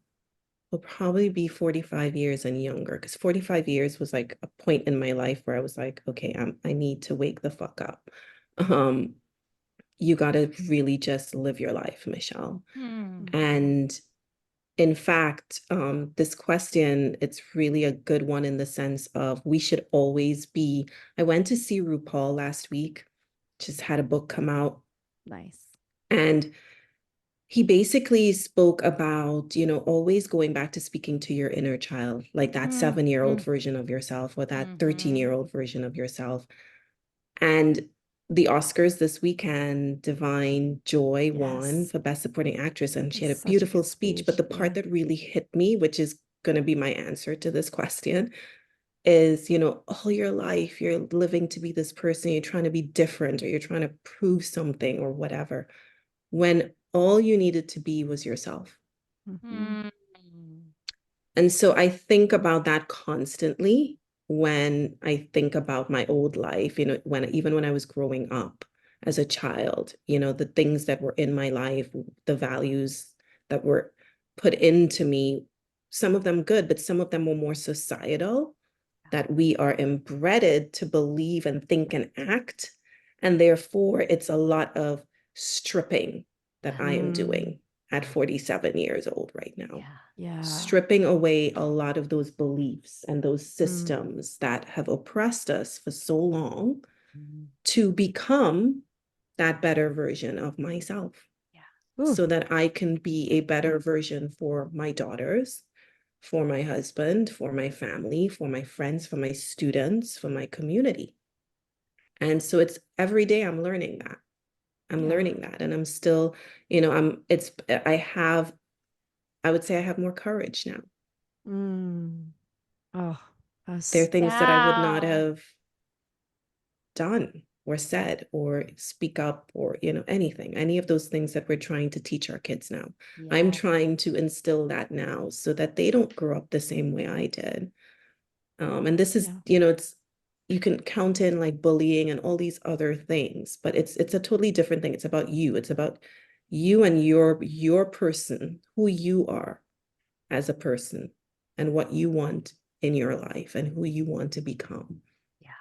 Speaker 4: will probably be 45 years and younger, because 45 years was like a point in my life where I was like, okay, I need to wake the fuck up. You got to really just live your life, Michelle. And in fact, this question, it's really a good one in the sense of we should always be. I went to see RuPaul last week, just had a book come out.
Speaker 1: Nice.
Speaker 4: And he basically spoke about, always going back to speaking to your inner child, like that 7-year-old version of yourself or that 13-year-old version of yourself. And the Oscars this weekend, Divine Joy won for Best Supporting Actress, and she had a beautiful speech. But the part that really hit me, which is going to be my answer to this question, is, all your life you're living to be this person, you're trying to be different, or you're trying to prove something or whatever, when all you needed to be was yourself. And so I think about that constantly when I think about my old life, even when I was growing up as a child, the things that were in my life, the values that were put into me, some of them good, but some of them were more societal, that we are embedded to believe and think and act. And therefore, it's a lot of stripping that I am doing at 47 years old right now.
Speaker 1: Yeah.
Speaker 4: Stripping away a lot of those beliefs and those systems that have oppressed us for so long to become that better version of myself. So that I can be a better version for my daughters, for my husband, for my family, for my friends, for my students, for my community. And so it's every day I'm learning that. I'm learning that. And I'm still, I would say I have more courage now.
Speaker 1: Oh,
Speaker 4: there are things that I would not have done or said or speak up or, anything, any of those things that we're trying to teach our kids now. I'm trying to instill that now so that they don't grow up the same way I did. And this is, it's, you can count in like bullying and all these other things, but it's a totally different thing. It's about you. It's about you and your person, who you are as a person and what you want in your life and who you want to become.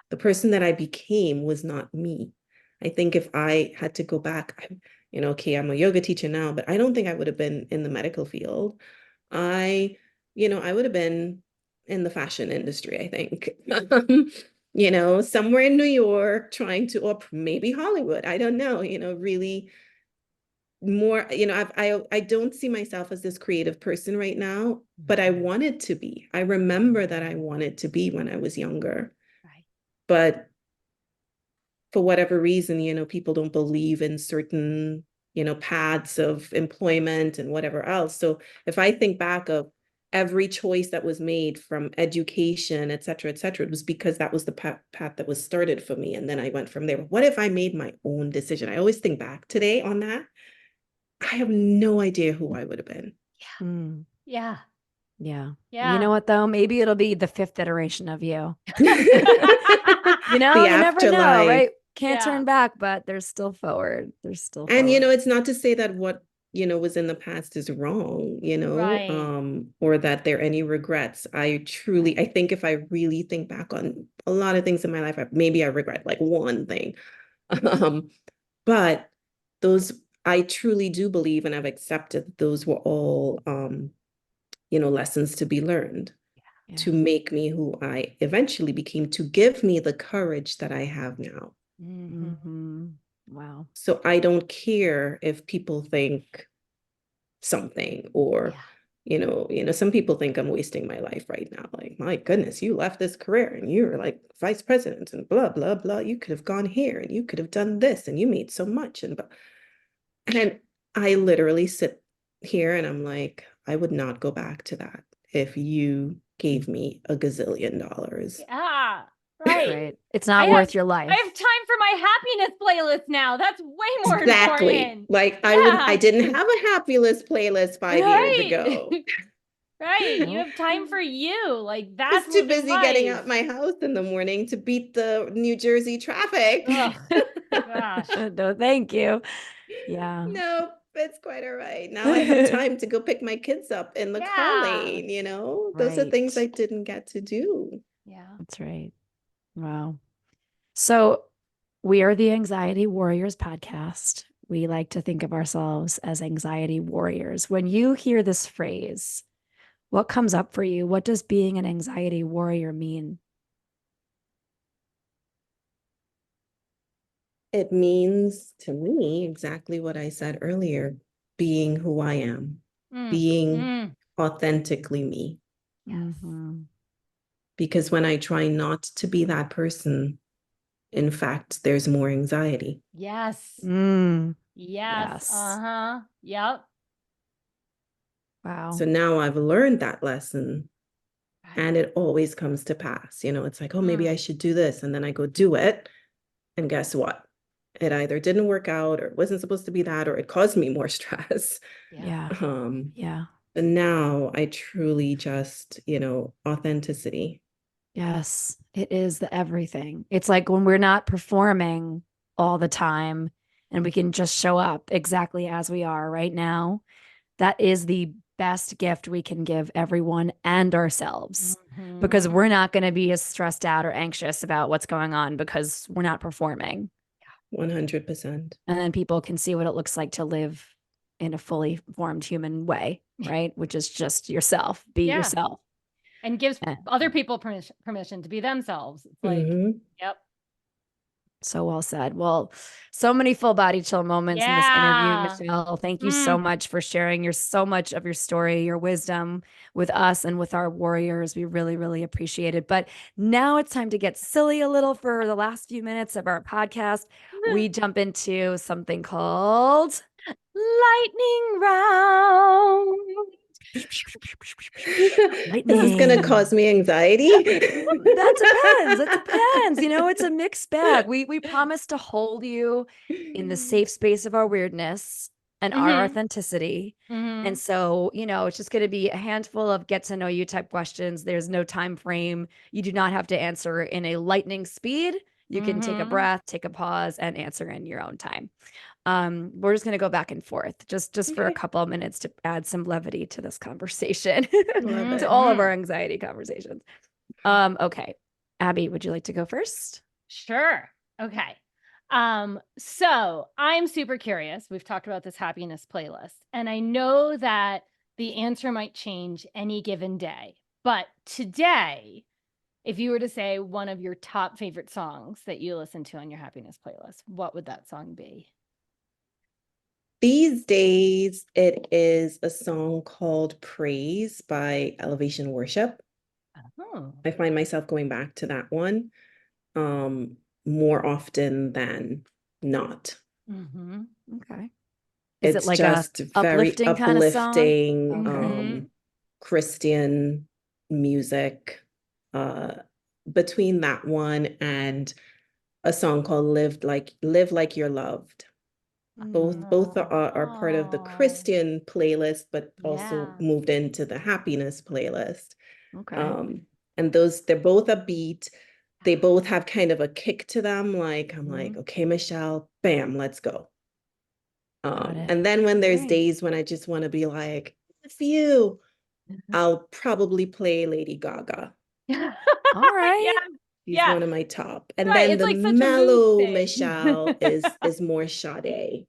Speaker 4: The person that I became was not me. I think if I had to go back, okay, I'm a yoga teacher now, but I don't think I would have been in the medical field. I would have been in the fashion industry, I think. Somewhere in New York or maybe Hollywood. I don't know, really more, I don't see myself as this creative person right now, but I wanted to be. I remember that I wanted to be when I was younger. But for whatever reason, people don't believe in certain, paths of employment and whatever else. So if I think back of every choice that was made from education, et cetera, it was because that was the path that was started for me. And then I went from there. What if I made my own decision? I always think back today on that. I have no idea who I would have been.
Speaker 1: Yeah. You know what, though? Maybe it'll be the 5th iteration of you.
Speaker 4: The
Speaker 1: you never know, right? Can't turn back, but there's still forward.
Speaker 4: And, it's not to say that what, was in the past is wrong, or that there are any regrets. I think if I really think back on a lot of things in my life, maybe I regret like one thing. But I truly do believe, and I've accepted those were all, lessons to be learned to make me who I eventually became, to give me the courage that I have now.
Speaker 1: Wow.
Speaker 4: So I don't care if people think something or, some people think I'm wasting my life right now. Like, my goodness, you left this career and you're like vice president and blah, blah, blah. You could have gone here and you could have done this and you made so much. And I literally sit here and I'm like, I would not go back to that if you gave me $1 gazillion.
Speaker 3: Yeah, right.
Speaker 1: It's not worth your life.
Speaker 3: I have time for my happiness playlist now. That's way more important.
Speaker 4: Like I didn't have a happiness playlist 5 years ago.
Speaker 3: Right. You have time for you. Like, that's
Speaker 4: too busy getting out my house in the morning to beat the New Jersey traffic.
Speaker 3: Oh, gosh.
Speaker 1: No, thank you. Yeah.
Speaker 4: No, it's quite all right. Now I have time to go pick my kids up in the car lane, Those are things I didn't get to do.
Speaker 3: Yeah.
Speaker 1: That's right. Wow. So we are the Anxiety Warriors podcast. We like to think of ourselves as anxiety warriors. When you hear this phrase, what comes up for you? What does being an anxiety warrior mean?
Speaker 4: It means to me exactly what I said earlier, being who I am, being authentically me.
Speaker 3: Yes.
Speaker 4: Because when I try not to be that person, in fact, there's more anxiety.
Speaker 3: Yes. Yes. Yep.
Speaker 1: Wow.
Speaker 4: So now I've learned that lesson and it always comes to pass. It's like, oh, maybe I should do this. And then I go do it. And guess what? It either didn't work out or it wasn't supposed to be that, or it caused me more stress.
Speaker 1: Yeah.
Speaker 4: But now I truly just, authenticity.
Speaker 1: Yes, it is the everything. It's like when we're not performing all the time and we can just show up exactly as we are right now. That is the best gift we can give everyone and ourselves because
Speaker 3: Mhm.
Speaker 1: we're not going to be as stressed out or anxious about what's going on because we're not performing.
Speaker 4: 100%.
Speaker 1: And then people can see what it looks like to live in a fully formed human way, right? Which is just yourself, be
Speaker 3: Yeah.
Speaker 1: yourself.
Speaker 3: And gives
Speaker 1: Eh,
Speaker 3: other people permission to be themselves. It's like,
Speaker 4: Mhm.
Speaker 3: yep.
Speaker 1: So well said. Well, so many full body chill moments in this interview,
Speaker 3: Yeah.
Speaker 1: Michelle. Thank you so much for sharing so much of your story, your wisdom with us and with our warriors. We really, really appreciate it. But now it's time to get silly a little for the last few minutes of our podcast. We jump into something called lightning round.
Speaker 4: Is this going to cause me anxiety?
Speaker 1: That depends. It depends. It's a mixed bag. We promise to hold you in the safe space of our weirdness and our authenticity. And so, it's just going to be a handful of get to know you type questions. There's no time frame. You do not have to answer in a lightning speed. You can take a breath, take a pause, and answer in your own time. We're just going to go back and forth just for a couple of minutes to add some levity to this conversation,
Speaker 4: Love
Speaker 1: to
Speaker 4: it.
Speaker 1: all of our anxiety conversations. Okay. Abby, would you like to go first?
Speaker 3: Sure. Okay. So I'm super curious. We've talked about this happiness playlist, and I know that the answer might change any given day. But today, if you were to say one of your top favorite songs that you listen to on your happiness playlist, what would that song be?
Speaker 4: These days, it is a song called Praise by Elevation Worship.
Speaker 3: Oh.
Speaker 4: I find myself going back to that one more often than not.
Speaker 1: Okay. Is it
Speaker 4: It's
Speaker 1: like a
Speaker 4: just very
Speaker 1: uplifting kind of song?
Speaker 4: uplifting,
Speaker 1: Okay.
Speaker 4: Christian music. Between that one and a song called Live Like You're Loved. Both are part of the
Speaker 3: Oh.
Speaker 4: Christian playlist, but also
Speaker 3: Yeah.
Speaker 4: moved into the happiness playlist.
Speaker 1: Okay.
Speaker 4: And they're both upbeat. They both have kind of a kick to them. Like I'm like, okay, Michelle, bam, let's go.
Speaker 1: Got it.
Speaker 4: And then when there's
Speaker 3: Great.
Speaker 4: days when I just want to be like, F you, I'll probably play Lady Gaga.
Speaker 1: All right.
Speaker 3: Yeah.
Speaker 4: She's
Speaker 3: Yeah.
Speaker 4: one of my top. And
Speaker 3: Right.
Speaker 4: then
Speaker 3: It's
Speaker 4: the
Speaker 3: like such a mood
Speaker 4: mellow
Speaker 3: thing.
Speaker 4: Michelle is more Sade.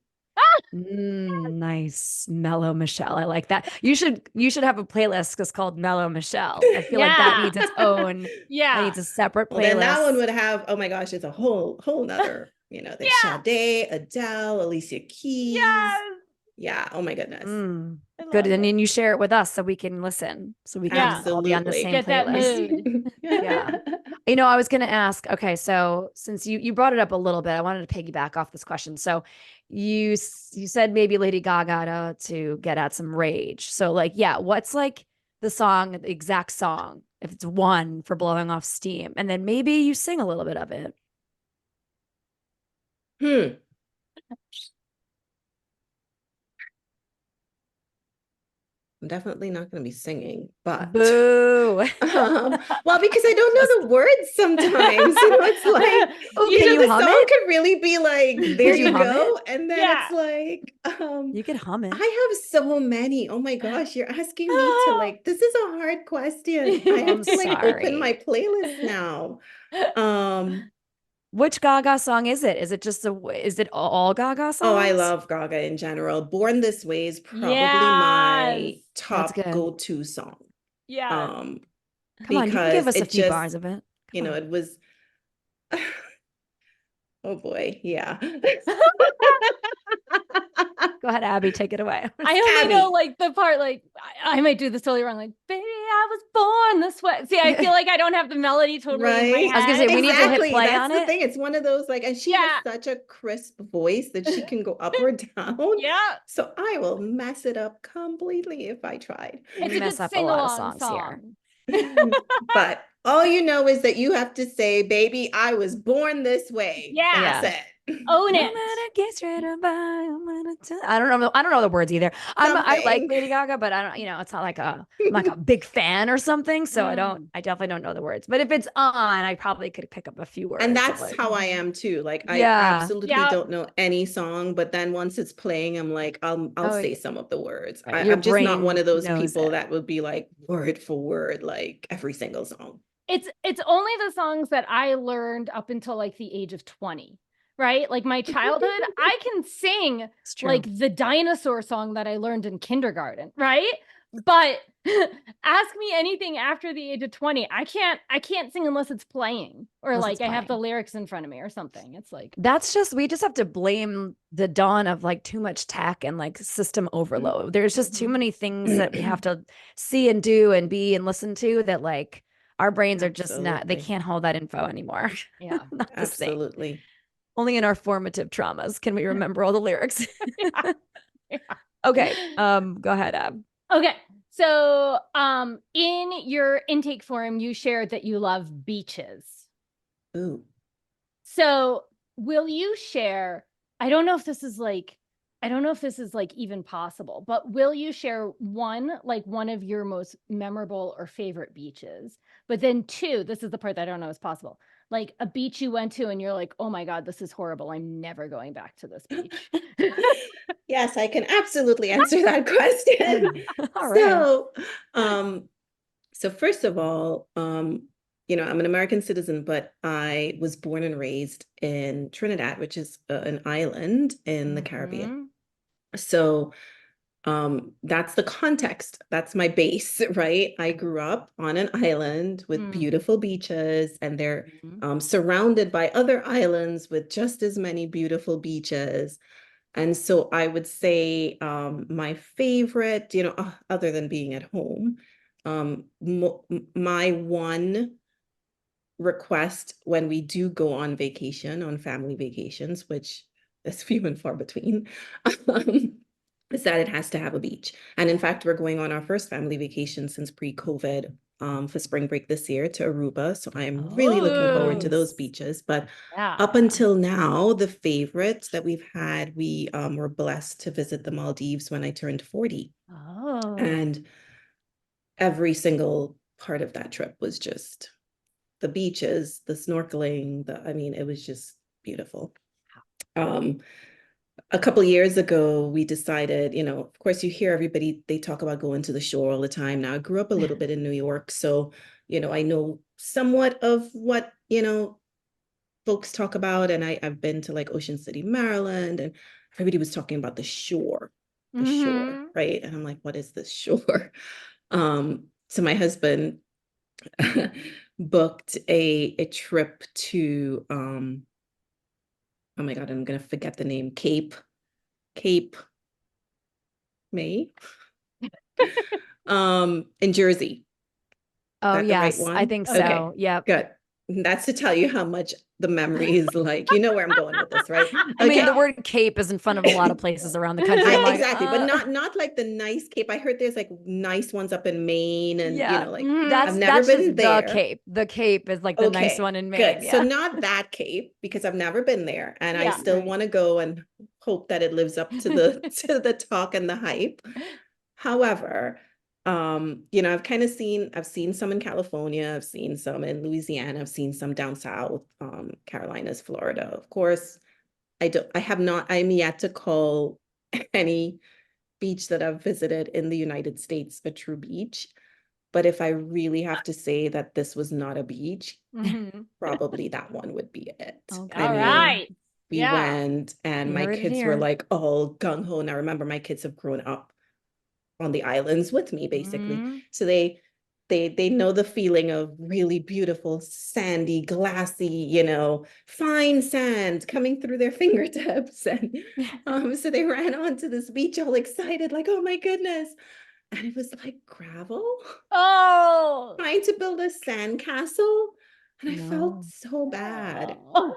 Speaker 1: Nice. Mellow Michelle. I like that. You should have a playlist that's called Mellow Michelle. I feel like that
Speaker 3: Yeah.
Speaker 1: needs its own, that
Speaker 3: Yeah.
Speaker 1: needs a separate
Speaker 4: Well, then that one
Speaker 1: playlist.
Speaker 4: would have, oh my gosh, it's a whole nother, there's
Speaker 3: Yeah.
Speaker 4: Sade, Adele, Alicia Keys.
Speaker 3: Yes.
Speaker 4: Yeah, oh my goodness.
Speaker 3: I
Speaker 1: Good.
Speaker 3: love
Speaker 1: And
Speaker 3: it.
Speaker 1: then you share it with us so we can listen, so we
Speaker 3: Yeah.
Speaker 1: can all be on the
Speaker 4: Absolutely.
Speaker 1: same
Speaker 3: Get that
Speaker 1: playlist.
Speaker 3: mood.
Speaker 1: Yeah. I was going to ask, okay, so since you brought it up a little bit, I wanted to piggyback off this question. So you said maybe Lady Gaga to get at some rage. So like, yeah, what's like the exact song, if it's one for blowing off steam, and then maybe you sing a little bit of it.
Speaker 4: I'm definitely not going to be singing, but
Speaker 1: Boo.
Speaker 4: well, because I don't know the words sometimes. It's like
Speaker 1: Oh, can you
Speaker 4: the
Speaker 1: hum
Speaker 4: song
Speaker 1: it?
Speaker 4: could really be like, there
Speaker 1: Could you
Speaker 4: you
Speaker 1: hum
Speaker 4: go.
Speaker 1: it?
Speaker 4: And then
Speaker 3: Yeah.
Speaker 4: it's like,
Speaker 1: You could hum it.
Speaker 4: I have so many. Oh my gosh, you're asking me to like, this is a hard question. I have
Speaker 1: I'm
Speaker 4: to like open my
Speaker 1: sorry.
Speaker 4: playlist now.
Speaker 1: Which Gaga song is it? Is it all Gaga
Speaker 4: Oh, I
Speaker 1: songs?
Speaker 4: love Gaga in general. Born This Way is probably
Speaker 3: Yes.
Speaker 4: my
Speaker 1: That's
Speaker 4: top
Speaker 1: good.
Speaker 4: go-to song.
Speaker 3: Yes.
Speaker 1: Come on, you can give
Speaker 4: Because
Speaker 1: us a
Speaker 4: it
Speaker 1: few
Speaker 4: just,
Speaker 1: bars of it. Come on.
Speaker 4: it was, oh boy, yeah.
Speaker 1: Go ahead, Abby, take it away.
Speaker 3: I only know
Speaker 4: Abby.
Speaker 3: like the part, like I might do this totally wrong. Like, baby, I was born this way. See, I feel like I don't have the melody totally in my
Speaker 4: Right.
Speaker 3: head.
Speaker 1: I was gonna say, we need to hit
Speaker 4: Exactly.
Speaker 1: play
Speaker 4: That's
Speaker 1: on
Speaker 4: the
Speaker 1: it.
Speaker 4: thing. It's one of those like, and she has such a crisp voice that she can go up or down.
Speaker 3: Yeah.
Speaker 4: So I will mess it up completely if I tried.
Speaker 3: It's
Speaker 1: We
Speaker 3: a
Speaker 1: mess
Speaker 3: good
Speaker 1: up a lot of
Speaker 3: sing-along
Speaker 1: songs here.
Speaker 3: song.
Speaker 4: But all you know is that you have to say, baby, I was born this way.
Speaker 3: Yeah.
Speaker 4: That's
Speaker 1: Yeah.
Speaker 4: it.
Speaker 3: Own
Speaker 1: I'm
Speaker 3: it.
Speaker 1: gonna get straight up by. I don't know. I don't know the words either. I like
Speaker 4: Something.
Speaker 1: Lady Gaga, but I don't. You know, it's not like I'm like a big fan or something. So I don't.
Speaker 3: Mm.
Speaker 1: I definitely don't know the words. But if it's on, I probably could pick up a few
Speaker 4: And
Speaker 1: words. Of
Speaker 4: that's
Speaker 1: like,
Speaker 4: how I am too. Like I
Speaker 1: yeah.
Speaker 4: absolutely
Speaker 3: Yeah.
Speaker 4: don't know any song, but then once it's playing, I'm like, I'll
Speaker 1: Oh,
Speaker 4: say some of the words.
Speaker 1: right. Your
Speaker 4: I'm just not one
Speaker 1: brain
Speaker 4: of those
Speaker 1: knows
Speaker 4: people
Speaker 1: it.
Speaker 4: that would be like word for word, like every single song.
Speaker 3: It's only the songs that I learned up until like the age of 20, right? Like my childhood, I can sing
Speaker 1: It's true.
Speaker 3: like the dinosaur song that I learned in kindergarten, right? But ask me anything after the age of 20, I can't sing unless it's playing or
Speaker 1: Unless
Speaker 3: like
Speaker 1: it's
Speaker 3: I have the
Speaker 1: playing.
Speaker 3: lyrics in front of me or something. It's like
Speaker 1: We just have to blame the dawn of like too much tech and like system overload. There's just too
Speaker 3: Mhm.
Speaker 1: many things that we have to see and do and be and listen to that like our brains are just not, they
Speaker 4: Absolutely.
Speaker 1: can't hold that info anymore.
Speaker 3: yeah.
Speaker 1: Not the same.
Speaker 4: Absolutely.
Speaker 1: Only in our formative traumas can we remember all the lyrics.
Speaker 3: Yeah. Yeah.
Speaker 1: Okay. Go ahead, Ab.
Speaker 3: Okay. So, in your intake form, you shared that you love beaches.
Speaker 4: Ooh.
Speaker 3: So, will you share? I don't know if this is like, I don't know if this is like even possible, but will you share one of your most memorable or favorite beaches? But then two, this is the part that I don't know is possible. Like a beach you went to and you're like, oh my God, this is horrible. I'm never going back to this beach.
Speaker 4: Yes, I can absolutely answer that question.
Speaker 1: All right.
Speaker 4: So, so first of all, I'm an American citizen, but I was born and raised in Trinidad, which is an island in the Caribbean.
Speaker 3: Mhm.
Speaker 4: So, that's the context. That's my base, right? I grew up on an island with
Speaker 3: Mm.
Speaker 4: beautiful beaches, and they're
Speaker 3: Mhm.
Speaker 4: surrounded by other islands with just as many beautiful beaches. And so I would say my favorite, other than being at home, my one request when we do go on vacation, on family vacations, which is few and far between, um, is that it has to have a beach. And in fact, we're going on our first family vacation since pre-COVID for spring break this year to Aruba. So I am really looking forward to those
Speaker 1: Nice.
Speaker 4: beaches. But
Speaker 3: Yeah.
Speaker 4: up until now, the favorites that we've had, we were blessed to visit the Maldives when I turned 40.
Speaker 3: Oh.
Speaker 4: And every single part of that trip was just the beaches, the snorkeling, I mean, it was just beautiful. Um, a couple years ago, we decided, of course, you hear everybody, they talk about going to the shore all the time. Now, I grew up a little bit in New York, so, I know somewhat of what, folks talk about. And I've been to like Ocean City, Maryland, and everybody was talking about the shore,
Speaker 3: Mhm.
Speaker 4: right? And I'm like, what is this shore? So my husband booked a trip to oh my God, I'm gonna forget the name. Cape May in Jersey.
Speaker 1: Oh,
Speaker 4: That the right
Speaker 1: yes. I
Speaker 4: one?
Speaker 1: think
Speaker 3: Okay.
Speaker 1: so. Yep.
Speaker 4: Good. That's to tell you how much the memory is like. You know where I'm going with this, right?
Speaker 1: I mean,
Speaker 4: Okay.
Speaker 1: the word Cape is in front of a lot of places around the country. I'm like,
Speaker 4: Exactly, but not like the nice Cape. I heard there's like nice ones up in Maine, and
Speaker 1: yeah.
Speaker 4: like I've
Speaker 3: Mhm.
Speaker 4: never
Speaker 1: That's
Speaker 4: been
Speaker 1: just the
Speaker 4: there.
Speaker 1: Cape. The Cape is like the nice
Speaker 4: Okay,
Speaker 1: one in Maine.
Speaker 4: good. So
Speaker 1: Yeah.
Speaker 4: not that Cape because I've never been there, and I
Speaker 3: Yeah.
Speaker 4: still
Speaker 1: Right.
Speaker 4: want to go and hope that it lives up to the to the talk and the hype. However, I've seen some in California, I've seen some in Louisiana, I've seen some down south, Carolinas, Florida. Of course, I'm yet to call any beach that I've visited in the United States a true beach. But if I really have to say that this was not a beach,
Speaker 3: Mhm.
Speaker 4: probably that one would be it. I
Speaker 3: All
Speaker 1: Okay.
Speaker 4: mean,
Speaker 3: right.
Speaker 4: we
Speaker 3: Yeah.
Speaker 4: went and
Speaker 1: You
Speaker 4: my
Speaker 1: heard it
Speaker 4: kids were
Speaker 1: here.
Speaker 4: like all gung ho. And I remember my kids have grown up on the islands with me, basically.
Speaker 3: Mhm.
Speaker 4: So they know the feeling of really beautiful, sandy, glassy, fine sand coming through their fingertips. And so they ran onto this beach all excited, like, oh my goodness. And it was like gravel,
Speaker 3: Oh.
Speaker 4: trying to build a sand castle. And I felt
Speaker 1: No.
Speaker 4: so bad.
Speaker 3: Oh.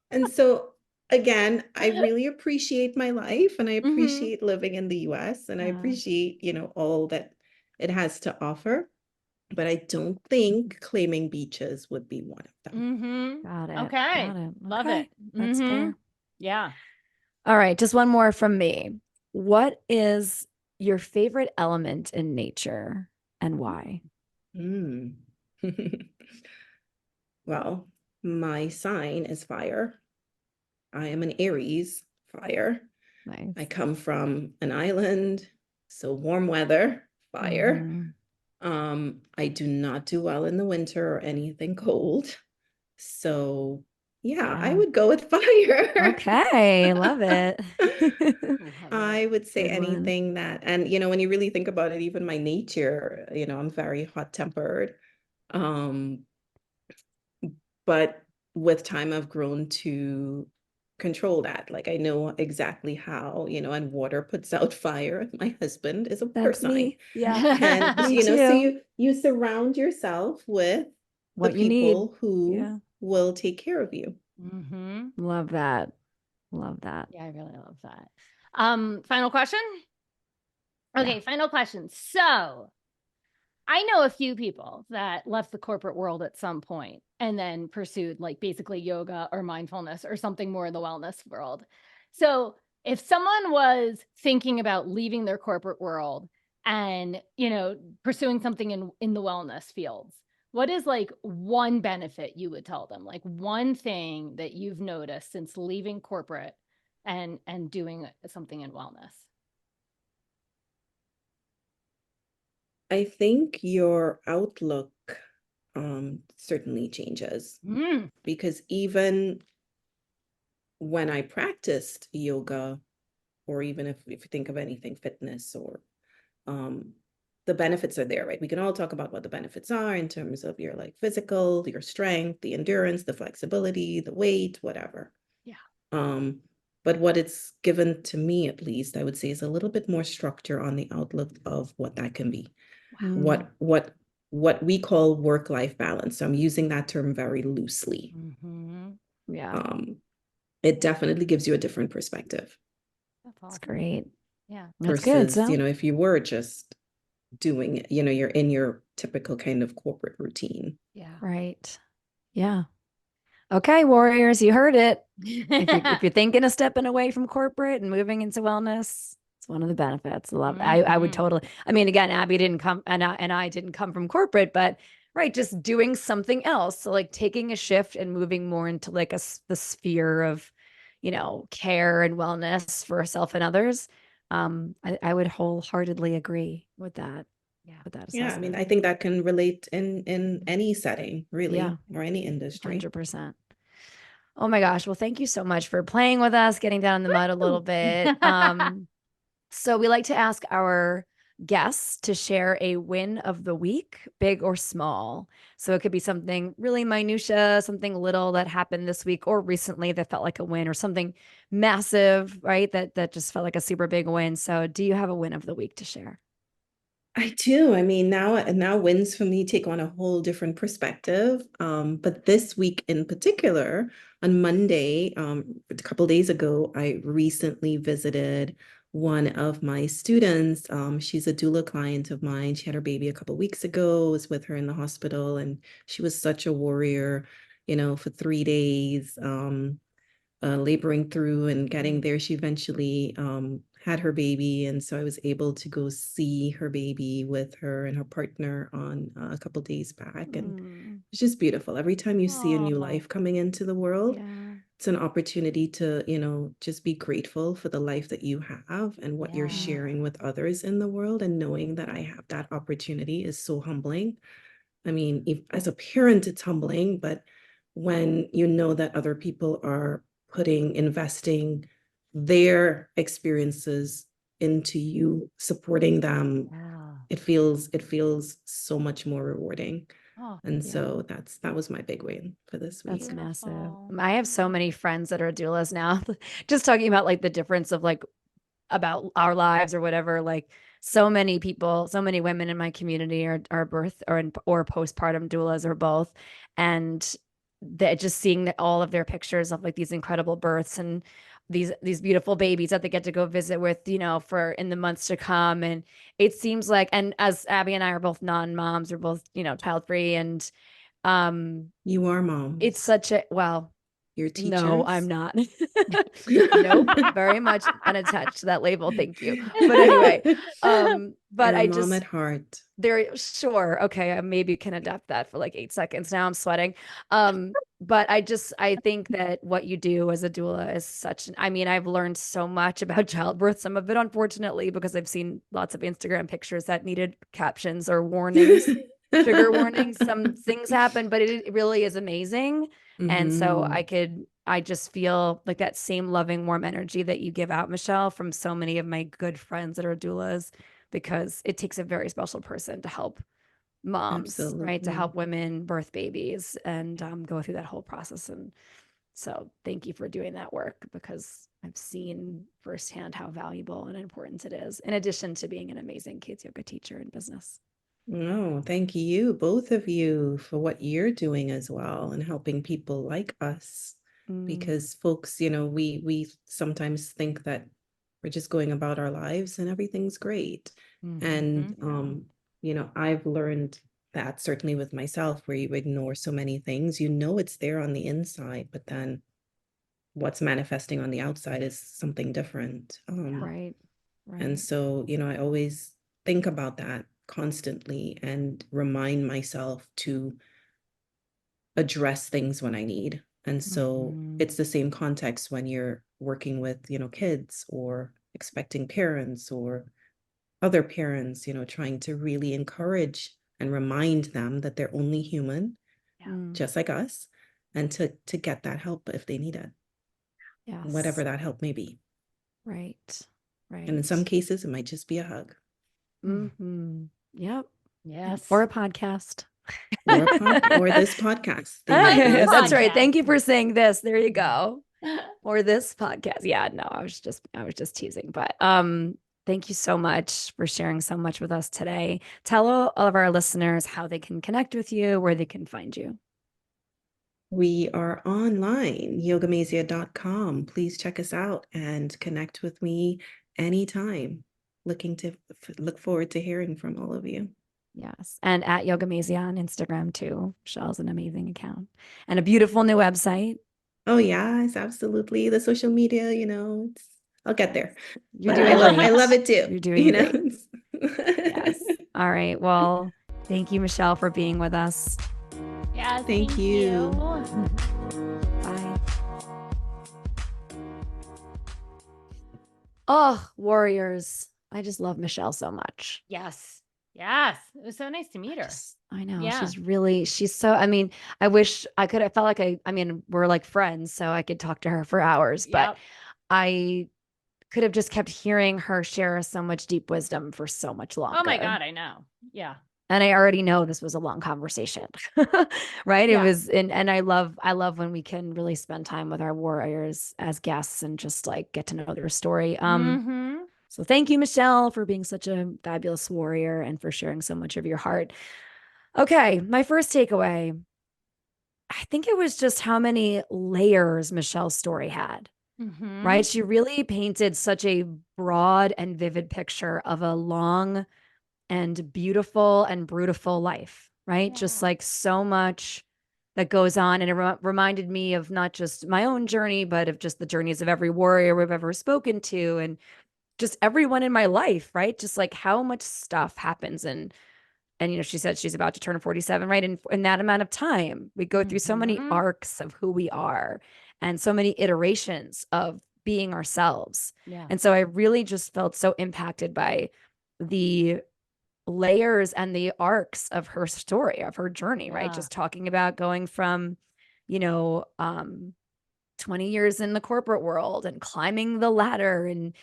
Speaker 4: And so again, I really appreciate my life and I
Speaker 3: Mhm.
Speaker 4: appreciate living in the US and I
Speaker 1: Yeah.
Speaker 4: appreciate, all that it has to offer. But I don't think claiming beaches would be one of them.
Speaker 3: Mhm.
Speaker 1: Got it.
Speaker 3: Okay.
Speaker 1: Got it.
Speaker 3: Love
Speaker 1: Okay.
Speaker 3: it.
Speaker 1: That's
Speaker 3: Mhm.
Speaker 1: fair.
Speaker 3: Yeah.
Speaker 1: All right, just one more from me. What is your favorite element in nature and why?
Speaker 4: Mm. Well, my sign is fire. I am an Aries, fire. I
Speaker 1: Nice.
Speaker 4: come from an island, so warm weather, fire.
Speaker 1: Mhm.
Speaker 4: I do not do well in the winter or anything cold. So yeah, I
Speaker 1: Yeah.
Speaker 4: would go with fire.
Speaker 1: Okay, love it.
Speaker 3: Love
Speaker 4: I
Speaker 3: it.
Speaker 4: would say
Speaker 1: Good one.
Speaker 4: anything that, and when you really think about it, even my nature, I'm very hot-tempered. Um, but with time I've grown to control that. Like I know exactly how, and water puts out fire. My husband is a water
Speaker 1: That's
Speaker 4: sign.
Speaker 1: me. Yeah,
Speaker 4: And
Speaker 1: me
Speaker 4: so
Speaker 1: too.
Speaker 4: you surround yourself with the
Speaker 1: What you need.
Speaker 4: people who
Speaker 1: Yeah.
Speaker 4: will take care of you.
Speaker 3: Mm-hmm.
Speaker 1: Love that. Love that.
Speaker 3: Yeah, I really love that. Final question. Okay,
Speaker 1: Yeah.
Speaker 3: final question. So I know a few people that left the corporate world at some point and then pursued like basically yoga or mindfulness or something more in the wellness world. So if someone was thinking about leaving their corporate world and, pursuing something in the wellness fields, what is like one benefit you would tell them? Like one thing that you've noticed since leaving corporate and doing something in wellness?
Speaker 4: I think your outlook certainly changes
Speaker 3: Mm,
Speaker 4: because even when I practiced yoga, or even if you think of anything, fitness or um, the benefits are there, right? We can all talk about what the benefits are in terms of your like physical, your strength, the endurance, the flexibility, the weight, whatever.
Speaker 3: yeah.
Speaker 4: Um, but what it's given to me, at least, I would say, is a little bit more structure on the outlook of what that can be.
Speaker 1: Mm,
Speaker 4: What we call work-life balance. So I'm using that term very loosely.
Speaker 3: Mm-hmm.
Speaker 1: yeah.
Speaker 4: Um, it definitely gives you a different perspective
Speaker 3: That's
Speaker 1: It's
Speaker 3: awesome.
Speaker 1: great.
Speaker 3: Yeah.
Speaker 1: That's good.
Speaker 4: versus,
Speaker 1: So,
Speaker 4: if you were just doing it, you're in your typical kind of corporate routine.
Speaker 3: Yeah.
Speaker 1: right. Yeah. Okay, warriors, you heard it. If you're thinking of stepping away from corporate and moving into wellness, it's one of the benefits. I would
Speaker 3: Mhm.
Speaker 1: totally. I mean, again, Abby didn't come and I didn't come from corporate, but right, just doing something else. So like taking a shift and moving more into like the sphere of, care and wellness for self and others. I would wholeheartedly agree with that,
Speaker 3: Yeah.
Speaker 1: with that
Speaker 4: Yeah, I mean,
Speaker 1: assessment.
Speaker 4: I think that can relate in any setting,
Speaker 1: Yeah,
Speaker 4: really, or any industry.
Speaker 1: 100%. Oh my gosh. Well, thank you so much for playing with us, getting down in the mud a little
Speaker 3: Woo!
Speaker 1: bit. So we like to ask our guests to share a win of the week, big or small. So it could be something really minutia, something little that happened this week or recently that felt like a win, or something massive, right? That just felt like a super big win. So do you have a win of the week to share?
Speaker 4: I do. I mean, now wins for me take on a whole different perspective. But this week in particular, on Monday, a couple days ago, I recently visited one of my students. She's a doula client of mine. She had her baby a couple weeks ago. I was with her in the hospital, and she was such a warrior, for 3 days. Laboring through and getting there. She eventually had her baby. And so I was able to go see her baby with her and her partner on a couple days back. And
Speaker 1: Mm,
Speaker 4: it's just beautiful. Every time you see a new
Speaker 3: Oh,
Speaker 4: life coming into the world,
Speaker 1: yeah.
Speaker 4: it's an opportunity to, just be grateful for the life that you have and what you're
Speaker 3: yeah.
Speaker 4: sharing with others in the world. And knowing that I have that opportunity is so humbling. I mean, if, as a parent, it's humbling, but when you know that other people are investing their experiences into you, supporting them,
Speaker 3: Yeah.
Speaker 4: it feels so much more rewarding.
Speaker 3: Oh,
Speaker 4: And
Speaker 1: Yeah.
Speaker 4: so that was my big win for this
Speaker 1: That's
Speaker 4: week.
Speaker 1: massive.
Speaker 3: beautiful.
Speaker 1: I have so many friends that are doulas now. Just talking about like the difference of like about our lives or whatever. Like so many people, so many women in my community are birth or postpartum doulas or both, and that just seeing that all of their pictures of like these incredible births and these beautiful babies that they get to go visit with, for in the months to come. And it seems like, and as Abby and I are both non-moms, we're both child free, and um
Speaker 4: You are mom.
Speaker 1: it's such a well,
Speaker 4: your
Speaker 1: No, I'm
Speaker 4: teachers?
Speaker 1: not. Nope, very much unattached to that label. Thank you. But anyway, but
Speaker 4: You're a
Speaker 1: I
Speaker 4: mom
Speaker 1: just
Speaker 4: at heart.
Speaker 1: there sure. Okay, I maybe can adapt that for like 8 seconds. Now I'm sweating. But I think that what you do as a doula is such I mean, I've learned so much about childbirth, some of it unfortunately, because I've seen lots of Instagram pictures that needed captions or warnings, trigger warnings. Some things happen, but it really is amazing. And so
Speaker 4: Hmm.
Speaker 1: I just feel like that same loving, warm energy that you give out, Michelle, from so many of my good friends that are doulas, because it takes a very special person to help moms, right? To
Speaker 4: Absolutely.
Speaker 1: help women birth babies and go through that whole process. And so thank you for doing that work, because I've seen firsthand how valuable and important it is, in addition to being an amazing kids yoga teacher in business.
Speaker 4: No, thank you, both of you, for what you're doing as well and helping people like us.
Speaker 1: Mm,
Speaker 4: Because folks, we sometimes think that we're just going about our lives and everything's great. And I've learned that certainly with myself, where you ignore so many things, it's there on the inside, but then what's manifesting on the outside is something different.
Speaker 1: right,
Speaker 4: And
Speaker 1: right.
Speaker 4: so, I always think about that constantly and remind myself to address things when I need. And so
Speaker 1: Mhm.
Speaker 4: it's the same context when you're working with, kids or expecting parents or other parents, trying to really encourage and remind them that they're only human,
Speaker 1: Mm,
Speaker 4: just like us, and to get that help if they need it, whatever
Speaker 1: yes,
Speaker 4: that help may be.
Speaker 1: right,
Speaker 4: And in some
Speaker 1: right.
Speaker 4: cases, it might just be a hug
Speaker 1: Mm-hmm. Yep. Yep.
Speaker 3: Yes.
Speaker 1: Or a podcast.
Speaker 4: or this podcast. They might be
Speaker 1: That's
Speaker 4: listening.
Speaker 1: right. Thank you for saying this. There you go. Or this podcast. Yeah, no, I was just teasing. But thank you so much for sharing so much with us today. Tell all of our listeners how they can connect with you, where they can find you.
Speaker 4: We are online, yogamazia.com. Please check us out and connect with me anytime. Look forward to hearing from all of you.
Speaker 1: Yes. And at Yogamazia on Instagram too. Michelle's an amazing account. And a beautiful new website.
Speaker 4: Oh yes, absolutely. The social media, I'll get there.
Speaker 1: You're
Speaker 4: But
Speaker 1: doing
Speaker 4: I
Speaker 1: great.
Speaker 4: love it too,
Speaker 1: You're doing great. Yes.
Speaker 4: It's-
Speaker 1: All right. Well, thank you, Michelle, for being with us.
Speaker 3: Yes,
Speaker 4: Thank you.
Speaker 1: Bye. Oh, warriors. I just love Michelle so much.
Speaker 3: Yes. Yes. It was so nice to meet her.
Speaker 1: I know
Speaker 3: Yeah.
Speaker 1: she's so, I mean, I wish I felt like I mean, we're like friends, so I could talk to her for hours, but
Speaker 3: Yep.
Speaker 1: I could have just kept hearing her share so much deep wisdom for so much
Speaker 3: Oh my
Speaker 1: longer.
Speaker 3: God, I know. Yeah.
Speaker 1: And I already know this was a long conversation, right? It
Speaker 3: Yeah.
Speaker 1: was, and I love when we can really spend time with our warriors as guests and just like get to know their story.
Speaker 3: Mm-hmm.
Speaker 1: So thank you, Michelle, for being such a fabulous warrior and for sharing so much of your heart. Okay, my first takeaway, I think it was just how many layers Michelle's story had,
Speaker 3: Mm-hmm.
Speaker 1: right? She really painted such a broad and vivid picture of a long and beautiful and brutal life, right? Just
Speaker 3: Yeah.
Speaker 1: like so much that goes on. And it reminded me of not just my own journey, but of just the journeys of every warrior we've ever spoken to and just everyone in my life, right? Just like how much stuff happens. And she said she's about to turn 47, right? In that amount of time, we go through so many
Speaker 3: Mm-hmm.
Speaker 1: arcs of who we are and so many iterations of being ourselves.
Speaker 3: Yeah.
Speaker 1: And so I really just felt so impacted by the layers and the arcs of her story, of her journey, right?
Speaker 3: Yeah.
Speaker 1: Just talking about going from, you know, 20 years in the corporate world and climbing the ladder and,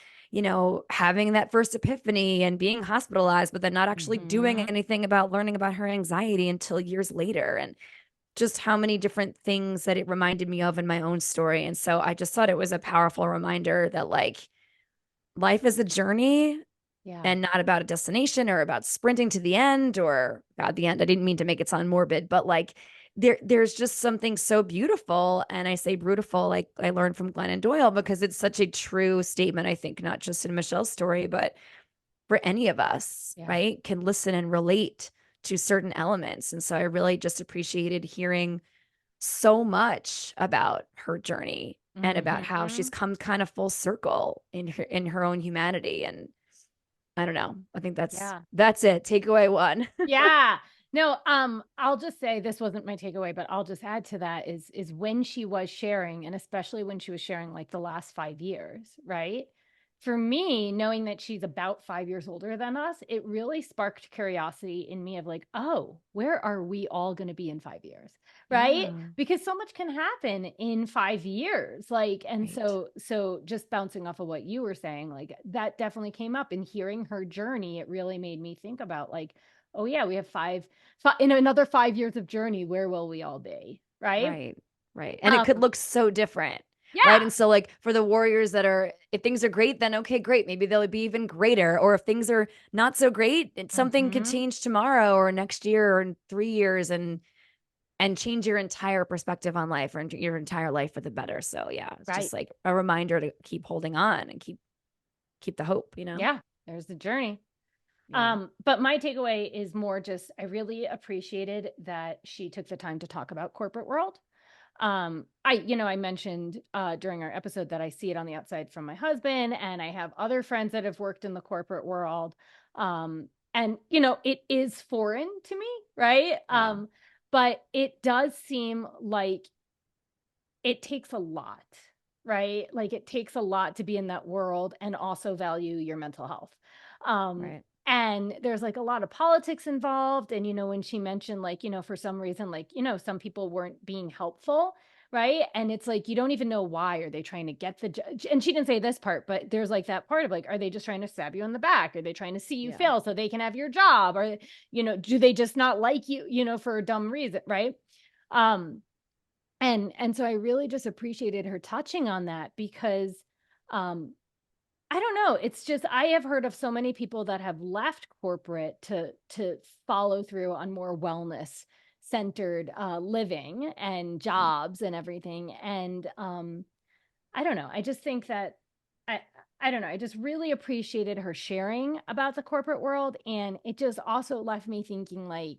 Speaker 1: having that first epiphany and being hospitalized, but then not actually doing
Speaker 3: Mm-hmm.
Speaker 1: anything about learning about her anxiety until years later. And just how many different things that it reminded me of in my own story. And so I just thought it was a powerful reminder that like life is a journey
Speaker 3: Yeah.
Speaker 1: and not about a destination or about sprinting to the end or God, the end. I didn't mean to make it sound morbid, but like there's just something so beautiful. And I say beautiful, like I learned from Glennon Doyle, because it's such a true statement, I think, not just in Michelle's story, but for any of us,
Speaker 3: Yeah.
Speaker 1: right, can listen and relate to certain elements. And so I really just appreciated hearing so much about her journey and about how she's
Speaker 3: Mhm.
Speaker 1: come kind of full circle in her own humanity. And I don't know. I think
Speaker 3: Yeah.
Speaker 1: that's it. Takeaway one.
Speaker 3: Yeah. No, I'll just say this wasn't my takeaway, but I'll just add to that is when she was sharing, and especially when she was sharing like the last 5 years, right? For me, knowing that she's about 5 years older than us, it really sparked curiosity in me of like, oh, where are we all going to be in 5 years? Right?
Speaker 1: Yeah.
Speaker 3: Because so much can happen in 5 years. Like, and
Speaker 1: Right.
Speaker 3: so just bouncing off of what you were saying, like that definitely came up, and hearing her journey, it really made me think about like, oh yeah, we have five in another 5 years of journey, where will we all be? Right.
Speaker 1: Right. Right. And it could look so different. Right.
Speaker 3: Yeah.
Speaker 1: And so, like, for the warriors that are, if things are great, then okay, great. Maybe they'll be even greater. Or if things are not so great, something could
Speaker 3: Mhm.
Speaker 1: change tomorrow or next year or in 3 years and change your entire perspective on life or your entire life for the better. So yeah, it's
Speaker 3: Right.
Speaker 1: just like a reminder to keep holding on and keep the hope, you know?
Speaker 3: Yeah. There's the journey.
Speaker 1: Yeah.
Speaker 3: But my takeaway is more just I really appreciated that she took the time to talk about corporate world. I mentioned during our episode that I see it on the outside from my husband, and I have other friends that have worked in the corporate world. And it is foreign to me, right?
Speaker 1: Yeah.
Speaker 3: But it does seem like it takes a lot, right? Like it takes a lot to be in that world and also value your mental health. Um,
Speaker 1: Right.
Speaker 3: and there's like a lot of politics involved. And, when she mentioned, like, for some reason, like, some people weren't being helpful, right? And it's like, you don't even know why. Are they trying to get the judge? And she didn't say this part, but there's like that part of like, are they just trying to stab you in the back? Are they trying to see you
Speaker 1: Yeah.
Speaker 3: fail so they can have your job? Or, do they just not like you, for a dumb reason, right? Um, and so I really just appreciated her touching on that because um I don't know, it's just I have heard of so many people that have left corporate to follow through on more wellness centered living and jobs and everything. And I don't know, I just think that I I don't know, I just really appreciated her sharing about the corporate world, and it just also left me thinking like,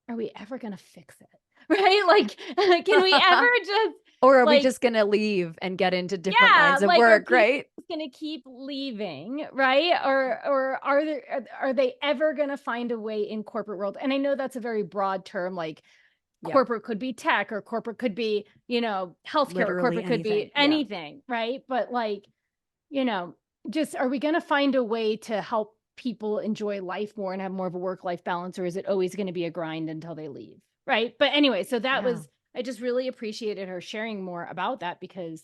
Speaker 3: are we ever going to fix it? Right? Like, can we ever just
Speaker 1: Or are we
Speaker 3: like,
Speaker 1: just going to leave and get into different
Speaker 3: yeah,
Speaker 1: lines of
Speaker 3: like, are
Speaker 1: work,
Speaker 3: people
Speaker 1: right?
Speaker 3: just going to keep leaving, right? Or are they ever going to find a way in corporate world? And I know that's a very broad term, like
Speaker 1: Yeah.
Speaker 3: corporate could be tech, or corporate could be, healthcare, or
Speaker 1: Literally
Speaker 3: corporate could
Speaker 1: anything.
Speaker 3: be
Speaker 1: Yeah.
Speaker 3: anything, right? But like, you know, just are we going to find a way to help people enjoy life more and have more of a work-life balance, or is it always going to be a grind until they leave? Right. But anyway, so that
Speaker 1: Yeah.
Speaker 3: was, I just really appreciated her sharing more about that, because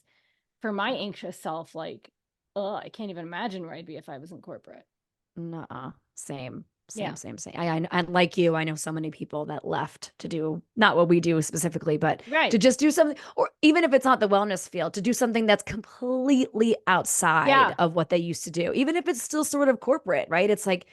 Speaker 3: for my
Speaker 1: Yeah.
Speaker 3: anxious self, like, oh, I can't even imagine where I'd be if I was in corporate.
Speaker 1: Nuh-uh. Same.
Speaker 3: Yeah.
Speaker 1: Same. I like you, I know so many people that left to do not what we do specifically, but to
Speaker 3: Right.
Speaker 1: just do something, or even if it's not the wellness field, to do something that's completely outside
Speaker 3: Yeah.
Speaker 1: of what they used to do, even if it's still sort of corporate, right? It's like,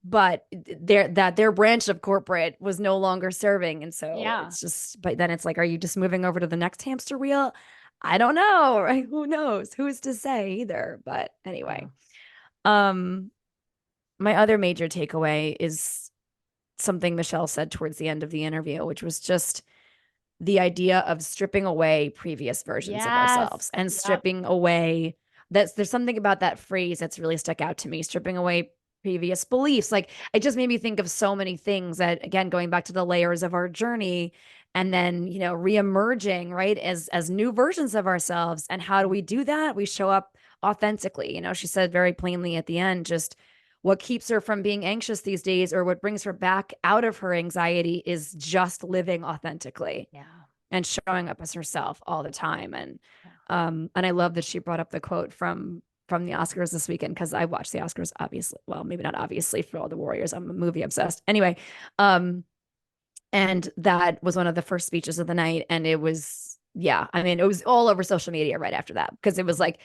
Speaker 1: but their branch of corporate was no longer serving. And so
Speaker 3: Yeah.
Speaker 1: it's just, but then it's like, are you just moving over to the next hamster wheel? I don't know, right? Who knows? Who's to say either? But anyway, um, my other major takeaway is something Michelle said towards the end of the interview, which was just the idea of stripping away previous versions of
Speaker 3: Yes.
Speaker 1: ourselves and
Speaker 3: Yep.
Speaker 1: stripping away there's something about that phrase that's really stuck out to me, stripping away previous beliefs. Like it just made me think of so many things that, again, going back to the layers of our journey and then, reemerging, right, as new versions of ourselves. And how do we do that? We show up authentically. She said very plainly at the end, just what keeps her from being anxious these days, or what brings her back out of her anxiety, is just living authentically
Speaker 3: Yeah.
Speaker 1: and showing up as herself all the time. And
Speaker 3: Yeah.
Speaker 1: and I love that she brought up the quote from the Oscars this weekend, because I watched the Oscars, obviously. Well, maybe not obviously for all the Warriors. I'm a movie obsessed. Anyway, and that was one of the first speeches of the night. And it was, yeah, I mean, it was all over social media right after that, because it was like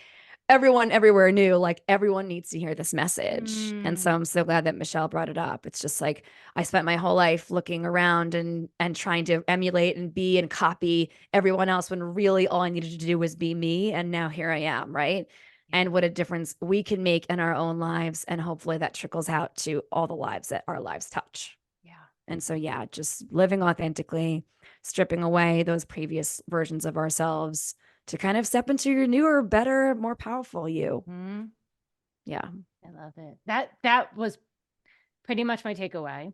Speaker 1: everyone everywhere knew, like, everyone needs to hear this message. And so I'm so glad that Michelle brought it up. It's just like, I spent my whole life looking around and trying to emulate and be and copy everyone else, when really all I needed to do was be me. And now here I am, right? And what a difference we can make in our own lives. And hopefully that trickles out to all the lives that our lives touch.
Speaker 3: Yeah.
Speaker 1: And so, yeah, just living authentically, stripping away those previous versions of ourselves to kind of step into your newer, better, more powerful you.
Speaker 3: Mm-hmm.
Speaker 1: Yeah.
Speaker 3: I love it. That was pretty much my takeaway.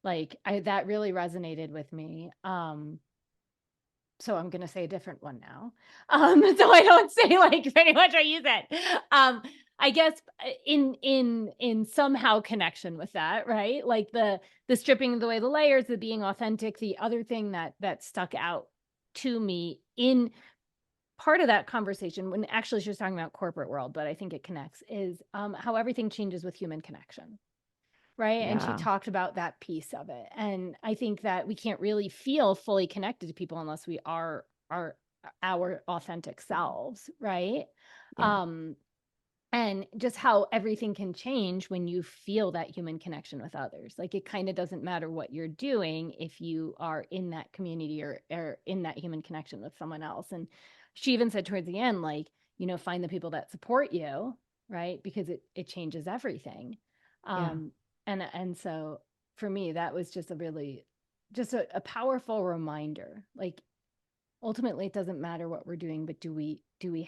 Speaker 3: Like that really resonated with me. So I'm going to say a different one now. So I don't say like pretty much what you said. I guess in somehow connection with that, right? Like the stripping away the layers, the being authentic. The other thing that stuck out to me in part of that conversation, when actually she was talking about corporate world, but I think it connects, is how everything changes with human connection. Right. And she
Speaker 1: Yeah.
Speaker 3: talked about that piece of it. And I think that we can't really feel fully connected to people unless we are our authentic selves. Right.
Speaker 1: Yeah.
Speaker 3: And just how everything can change when you feel that human connection with others. Like it kind of doesn't matter what you're doing if you are in that community or in that human connection with someone else. And she even said towards the end, like, you know, find the people that support you, right? Because it changes everything.
Speaker 1: Yeah.
Speaker 3: And so for me, that was just a powerful reminder. Like ultimately it doesn't matter what we're doing, but do we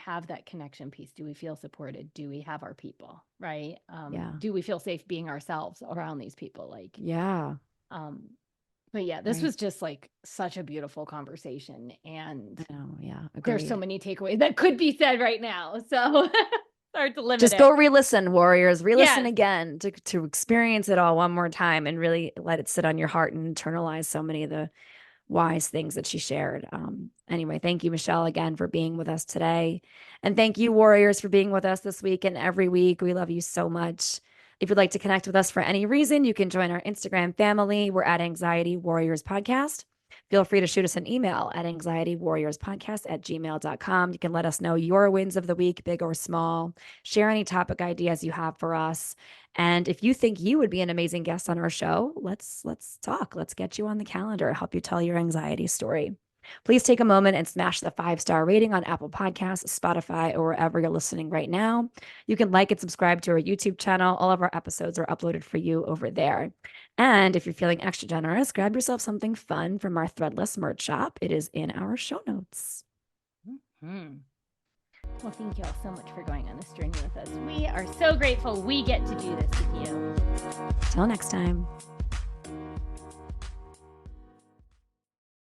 Speaker 3: have that connection piece? Do we feel supported? Do we have our people? Right.
Speaker 1: Yeah.
Speaker 3: Do we feel safe being ourselves around these people? Like,
Speaker 1: Yeah.
Speaker 3: but yeah, this
Speaker 1: Right.
Speaker 3: was just like such a beautiful conversation. And
Speaker 1: I know. Yeah.
Speaker 3: there's so
Speaker 1: Agreed.
Speaker 3: many takeaways that could be said right now. So hard to limit
Speaker 1: Just
Speaker 3: it.
Speaker 1: go re-listen, warriors. Re-listen
Speaker 3: Yes.
Speaker 1: again to experience it all one more time and really let it sit on your heart and internalize so many of the wise things that she shared. Anyway, thank you, Michelle, again for being with us today. And thank you, warriors, for being with us this week and every week. We love you so much. If you'd like to connect with us for any reason, you can join our Instagram family. We're at Anxiety Warriors Podcast. Feel free to shoot us an email at anxietywarriorspodcast@gmail.com. You can let us know your wins of the week, big or small. Share any topic ideas you have for us. And if you think you would be an amazing guest on our show, let's talk. Let's get you on the calendar, help you tell your anxiety story. Please take a moment and smash the 5-star rating on Apple Podcasts, Spotify, or wherever you're listening right now. You can like and subscribe to our YouTube channel. All of our episodes are uploaded for you over there. And if you're feeling extra generous, grab yourself something fun from our Threadless merch shop. It is in our show notes.
Speaker 3: Mm-hmm. Well, thank you all so much for going on this journey with us. We are so grateful we get to do this with you.
Speaker 1: Till next time.